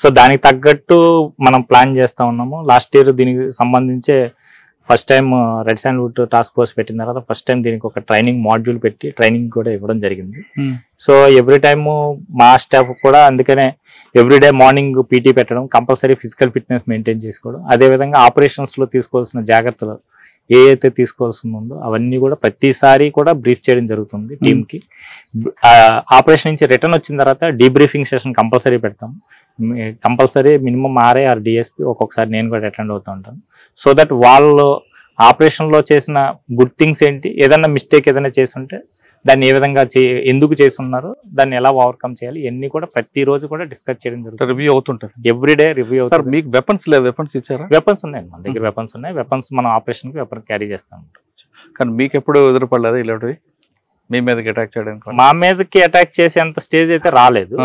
సో దానికి తగ్గట్టు మనం ప్లాన్ చేస్తూ ఉన్నాము. లాస్ట్ ఇయర్ దీనికి సంబంధించే first time red sandalwood task force పెట్టిన తర్వాత ఫస్ట్ టైం దీనికి ఒక ట్రైనింగ్ మాడ్యూల్ పెట్టి ట్రైనింగ్ కూడా ఇవ్వడం జరిగింది. సో ఎవ్రీ టైము మా స్టాఫ్ కూడా అందుకనే ఎవ్రీడే మార్నింగ్ పీటీ పెట్టడం, కంపల్సరీ ఫిజికల్ ఫిట్నెస్ మెయింటైన్ చేసుకోవడం, అదేవిధంగా ఆపరేషన్స్లో తీసుకోవాల్సిన జాగ్రత్తలు ఏ అయితే తీసుకోవాల్సి ఉందో అవన్నీ కూడా ప్రతిసారి కూడా బ్రీఫ్ చేయడం జరుగుతుంది టీంకి. ఆపరేషన్ నుంచి రిటర్న్ వచ్చిన తర్వాత డీబ్రీఫింగ్ సెషన్ కంపల్సరీ పెడతాం. Compulsory minimum RI or DSP, ఒక్కొక్కసారి నేను కూడా అటెండ్ అవుతూ ఉంటాను. సో దట్ వాళ్ళు ఆపరేషన్లో చేసిన గుడ్ థింగ్స్ ఏంటి, ఏదైనా మిస్టేక్ ఏదైనా చేసి ఉంటే దాన్ని ఏ విధంగా ఎందుకు చేసి ఉన్నారు, దాన్ని ఎలా ఓవర్కమ్ చేయాలి, ఇవన్నీ కూడా ప్రతిరోజు కూడా డిస్కస్ చేయడం జరుగుతుంది. రివ్యూ అవుతుంటుంది, ఎవ్రీడే రివ్యూ అవుతుంది. మీకు వెపన్స్ లేవు? వెపన్స్ ఇచ్చారా? వెపన్స్ ఉన్నాయి మన దగ్గర, వెపన్స్ ఉన్నాయి. వెపన్స్ మనం ఆపరేషన్కి వెపన్ క్యారీ చేస్తాం. కానీ మీకు ఎప్పుడు ఎదురుపడలేదు ఇలాంటివి మీ మీదకి అటాక్ చేయడానికి? మా మీదకి అటాక్ చేసేంత స్టేజ్ అయితే రాలేదు.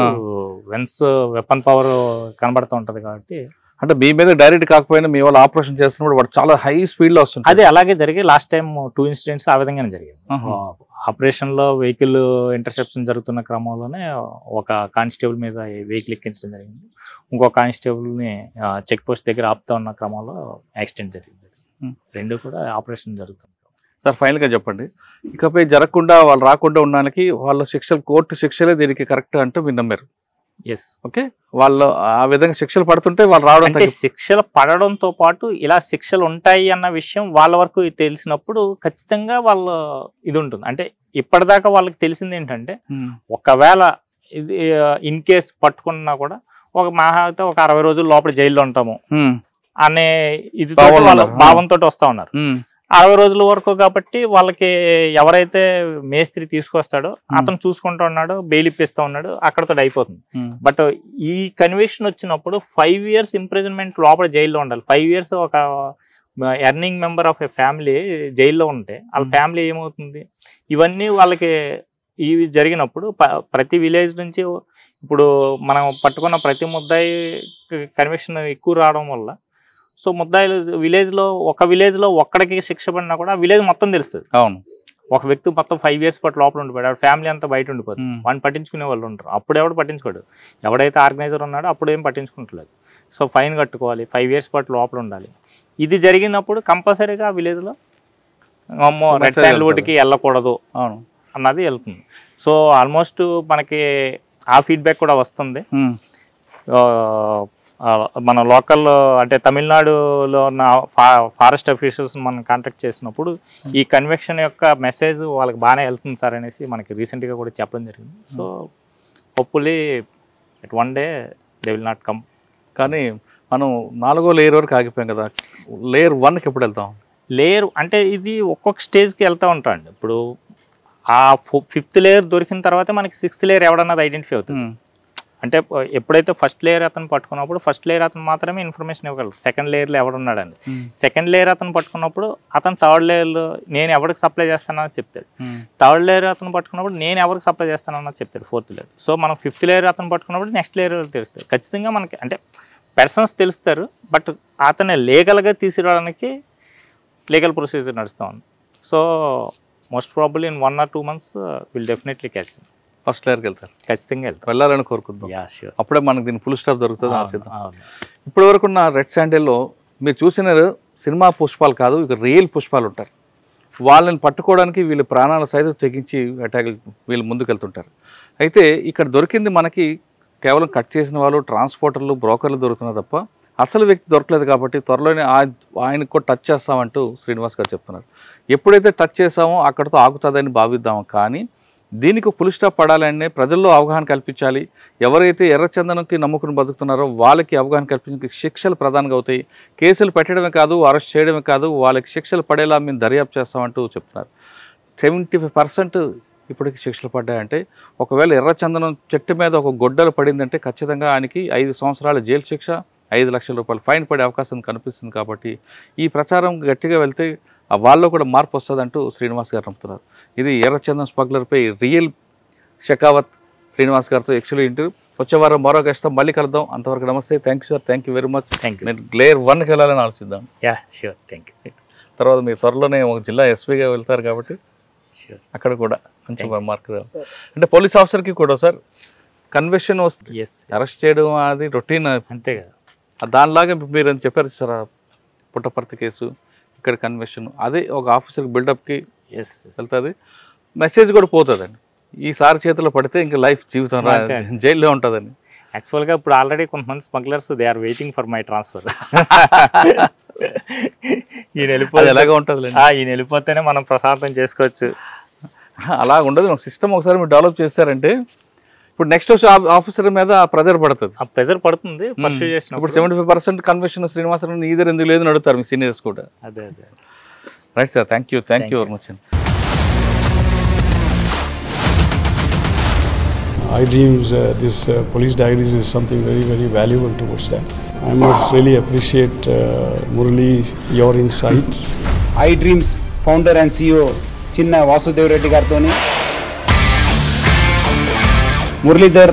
వన్స్ వెపన్ పవర్ కనబడుతూ ఉంటది కాబట్టి. అంటే మీ మీద డైరెక్ట్ కాకపోయినా మీ వాళ్ళు ఆపరేషన్ చేస్తున్నప్పుడు వాడు చాలా హై స్పీడ్ లో వస్తుంది. అదే అలాగే జరిగి లాస్ట్ టైం 2 ఇన్సిడెంట్స్ ఆ విధంగానే జరిగింది. ఆపరేషన్ లో వెహికల్ ఇంటర్సెప్షన్ జరుగుతున్న క్రమంలోనే ఒక కానిస్టేబుల్ మీద వెహికల్ ఎక్కించడం జరిగింది. ఇంకో కానిస్టేబుల్ ని చెక్ పోస్ట్ దగ్గర ఆపుతా ఉన్న క్రమంలో యాక్సిడెంట్ జరిగింది. 2 కూడా ఆపరేషన్ జరుగుతుంది. సార్ ఫైనల్గా చెప్పండి, ఇకపై జరగకుండా వాళ్ళు రాకుండా ఉండడానికి వాళ్ళ శిక్షలు, కోర్టు శిక్షలే దీనికి కరెక్ట్ అంటూ మీరు నమ్మారు. ఎస్. ఓకే, వాళ్ళు ఆ విధంగా శిక్షలు పడుతుంటే వాళ్ళు రావడం అంటే శిక్షలు పడడంతో పాటు ఇలా శిక్షలు ఉంటాయి అన్న విషయం వాళ్ళ వరకు తెలిసినప్పుడు ఖచ్చితంగా వాళ్ళ ఇది ఉంటుంది. అంటే ఇప్పటిదాకా వాళ్ళకి తెలిసింది ఏంటంటే ఒకవేళ ఇది ఇన్ కేస్ పట్టుకున్నా కూడా ఒక మహా అయితే ఒక 60 రోజుల లోపల జైల్లో ఉంటాము అనే ఇది వాళ్ళ భావంతో వస్తా ఉన్నారు. 60 రోజుల వరకు కాబట్టి వాళ్ళకి ఎవరైతే మేస్త్రి తీసుకొస్తాడో అతను చూసుకుంటూ ఉన్నాడు, బెయిల్ ఇప్పిస్తూ ఉన్నాడు, అక్కడతో అయిపోతుంది. బట్ ఈ కన్విక్షన్ వచ్చినప్పుడు 5 years ఇంప్రిజన్మెంట్ లోపల జైల్లో ఉండాలి. 5 years ఒక earning member of a family జైల్లో ఉంటే వాళ్ళ ఫ్యామిలీ ఏమవుతుంది? ఇవన్నీ వాళ్ళకి ఇవి జరిగినప్పుడు ప్రతి విలేజ్ నుంచి ఇప్పుడు మనం పట్టుకున్న ప్రతి ముద్దాయి కన్విక్షన్ ఎక్కువ రావడం వల్ల సో ముద్దాయిలు విలేజ్లో ఒక విలేజ్లో ఒక్కడికి శిక్ష పడినా కూడా విలేజ్ మొత్తం తెలుస్తుంది. అవును, ఒక వ్యక్తి మొత్తం 5 years పాటు లోపల ఉండిపోయాడు, ఫ్యామిలీ అంతా బయట ఉండిపోతుంది, వాడిని పట్టించుకునే వాళ్ళు ఉంటారు. అప్పుడు ఎవడు పట్టించుకోడు, ఎవడైతే ఆర్గనైజర్ ఉన్నాడో అప్పుడు ఏం పట్టించుకుంటలేదు. సో ఫైన్ కట్టుకోవాలి, 5 years పాటు లోపల ఉండాలి. ఇది జరిగినప్పుడు కంపల్సరీగా ఆ విలేజ్లో అమ్మో రెడ్ శాండల్వుడ్కి వెళ్ళకూడదు అన్నది వెళ్తుంది. సో ఆల్మోస్ట్ మనకి ఆ ఫీడ్బ్యాక్ కూడా వస్తుంది. మన లోకల్ అంటే తమిళనాడులో ఉన్న ఫారెస్ట్ అఫీషియల్స్ మనం కాంటాక్ట్ చేసినప్పుడు ఈ కన్వెక్షన్ యొక్క మెసేజ్ వాళ్ళకి బాగానే వెళ్తుంది సార్ అనేసి మనకి రీసెంట్గా కూడా చెప్పడం జరిగింది. So hopefully at one day they will not come. కానీ మనం 4వ లేయర్ వరకు ఆగిపోయాం కదా, లేయర్ 1కి ఎప్పుడు వెళ్తాం? లేయర్ అంటే ఇది ఒక్కొక్క స్టేజ్కి వెళ్తూ ఉంటామండి. ఇప్పుడు ఆ 5th లేయర్ దొరికిన తర్వాత మనకి 6th లేయర్ ఎవడన్నది ఐడెంటిఫై అవుతుంది. అంటే ఎప్పుడైతే ఫస్ట్ లేయర్ అతను పట్టుకున్నప్పుడు ఫస్ట్ లేయర్ అతను మాత్రమే ఇన్ఫర్మేషన్ ఇవ్వగలరు. సెకండ్ లేయర్లో ఎవడున్నాడండి, సెకండ్ లేయర్ అతను పట్టుకున్నప్పుడు అతను థర్డ్ లేయర్లో నేను ఎవరికి సప్లై చేస్తానని చెప్తాడు. థర్డ్ లేయర్ అతను పట్టుకున్నప్పుడు నేను ఎవరికి సప్లై చేస్తానన్నది చెప్తాడు 4th లేయర్. సో మనం 5th లేయర్ అతను పట్టుకున్నప్పుడు నెక్స్ట్ లేయర్ తెలుస్తుంది. ఖచ్చితంగా మనకి అంటే పర్సన్స్ తెలుస్తారు, బట్ అతను లీగల్గా తీసుకురావడానికి లీగల్ ప్రొసీజర్ నడుస్తూ ఉంది. So most probably in 1 or 2 months will definitely catch. First లేయర్కి వెళ్తారు, ఖచ్చితంగా వెళ్తారు, వెళ్ళాలని కోరుకుందాం. అప్పుడే మనకు దీని ఫుల్ స్టాప్ దొరుకుతుంది ఆశిద్దాం. ఇప్పటి వరకు ఉన్న రెడ్ శాండిల్లో మీరు చూసిన సినిమా పుష్పాలు కాదు, ఇక రియల్ పుష్పాలు ఉంటారు. వాళ్ళని పట్టుకోవడానికి వీళ్ళు ప్రాణాల సైతం తెగించి అటాక్ వీళ్ళు ముందుకెళ్తుంటారు. అయితే ఇక్కడ దొరికింది మనకి కేవలం కట్ చేసిన వాళ్ళు, ట్రాన్స్పోర్టర్లు, బ్రోకర్లు దొరుకుతున్నారు తప్ప అసలు వ్యక్తి దొరకలేదు. కాబట్టి త్వరలోనే ఆయనకు కూడా టచ్ చేస్తామంటూ శ్రీనివాస్ గారు చెప్తున్నారు. ఎప్పుడైతే టచ్ చేసామో అక్కడితో ఆగుతుందని భావిద్దాము, కానీ దీనికి ఫుల్ స్టాప్ పడాలనే ప్రజల్లో అవగాహన కల్పించాలి. ఎవరైతే ఎర్రచందనంకి నమ్ముకుని బతుకుతున్నారో వాళ్ళకి అవగాహన కల్పించి శిక్షలు ప్రధానంగా అవుతాయి. కేసులు పెట్టడమే కాదు, అరెస్ట్ చేయడమే కాదు, వాళ్ళకి శిక్షలు పడేలా మేము దర్యాప్తు చేస్తామంటూ చెప్తున్నారు. 75% ఇప్పటికి శిక్షలు పడ్డాయంటే, ఒకవేళ ఎర్రచందనం చెట్టు మీద ఒక గొడ్డలు పడిందంటే ఖచ్చితంగా ఆయనకి 5 సంవత్సరాల జైలు శిక్ష, 5 లక్షల రూపాయలు ఫైన్ పడే అవకాశం కనిపిస్తుంది. కాబట్టి ఈ ప్రచారం గట్టిగా వెళ్తే వాళ్ళలో కూడా మార్పు వస్తుందంటూ శ్రీనివాస్ గారు నమ్ముతున్నారు. ఇది ఎర్రచందనం స్మగ్లర్పై రియల్ షెకావత్ శ్రీనివాస్ గారితో యాక్చువల్లీ ఇంటర్వ్యూ. వచ్చే వారం మరో గెస్ట్తో మళ్ళీ కలుద్దాం. అంతవరకు నమస్తే. Thank you sir, thank you very much. నేను లేయర్ 1కి వెళ్ళాలని ఆలోచిద్దాం. Sure, thank you. తర్వాత మీరు త్వరలోనే ఒక జిల్లా ఎస్పీగా వెళ్తారు కాబట్టి అక్కడ కూడా మంచి మార్క్ అంటే పోలీస్ ఆఫీసర్కి కూడా సార్ కన్వెక్షన్ వస్తుంది, అరెస్ట్ చేయడం అది రొటీన్ అంతే కదా. దానిలాగా మీరు అని చెప్పారు సార్, పుట్టపర్తి కేసు, ఇక్కడ కన్వెక్షన్, అదే ఒక ఆఫీసర్ బిల్డప్కి వెళ్తుంది, మెసేజ్ కూడా పోతుందండి. ఈసారి చేతిలో పడితే ఇంకా లైఫ్ జీవితం జైల్లో ఉంటుందని. యాక్చువల్గా ఇప్పుడు ఆల్రెడీ కొంతమంది smugglers they are waiting for my transfer. ఈయన వెళ్ళిపోతే ఎలాగా ఉంటుంది, ఈయన వెళ్ళిపోతేనే మనం ప్రశాంతం చేసుకోవచ్చు. అలా ఉండదు. సిస్టమ్ ఒకసారి మీరు డెవలప్ చేశారంటే ఇప్పుడు నెక్స్ట్ ఆఫీసర్ మీద ప్రెజర్ పడుతుంది. ఆ ప్రెజర్ పడుతుంది. ఇప్పుడు 75% కన్వెక్షన్ శ్రీనివాసరావు ఈధర్ ఎందుకు లేదని అడుగుతారు మీ సీనియర్స్ కూడా. అదే right sir, thank you very much. I dreams, this police diaries is something very, very valuable towards that. I must really appreciate Murali, your insights. I dreams founder and CEO Chinna Vasudev Reddy gartoni Muralidhar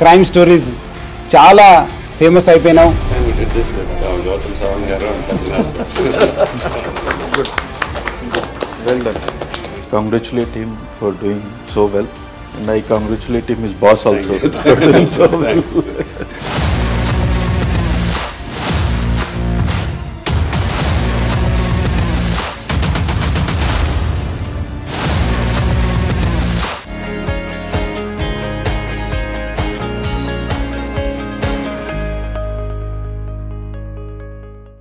crime stories చాలా famous అయిపోయినావు. Well done. Congratulate him for doing so well. And I congratulate him, his boss also. So well.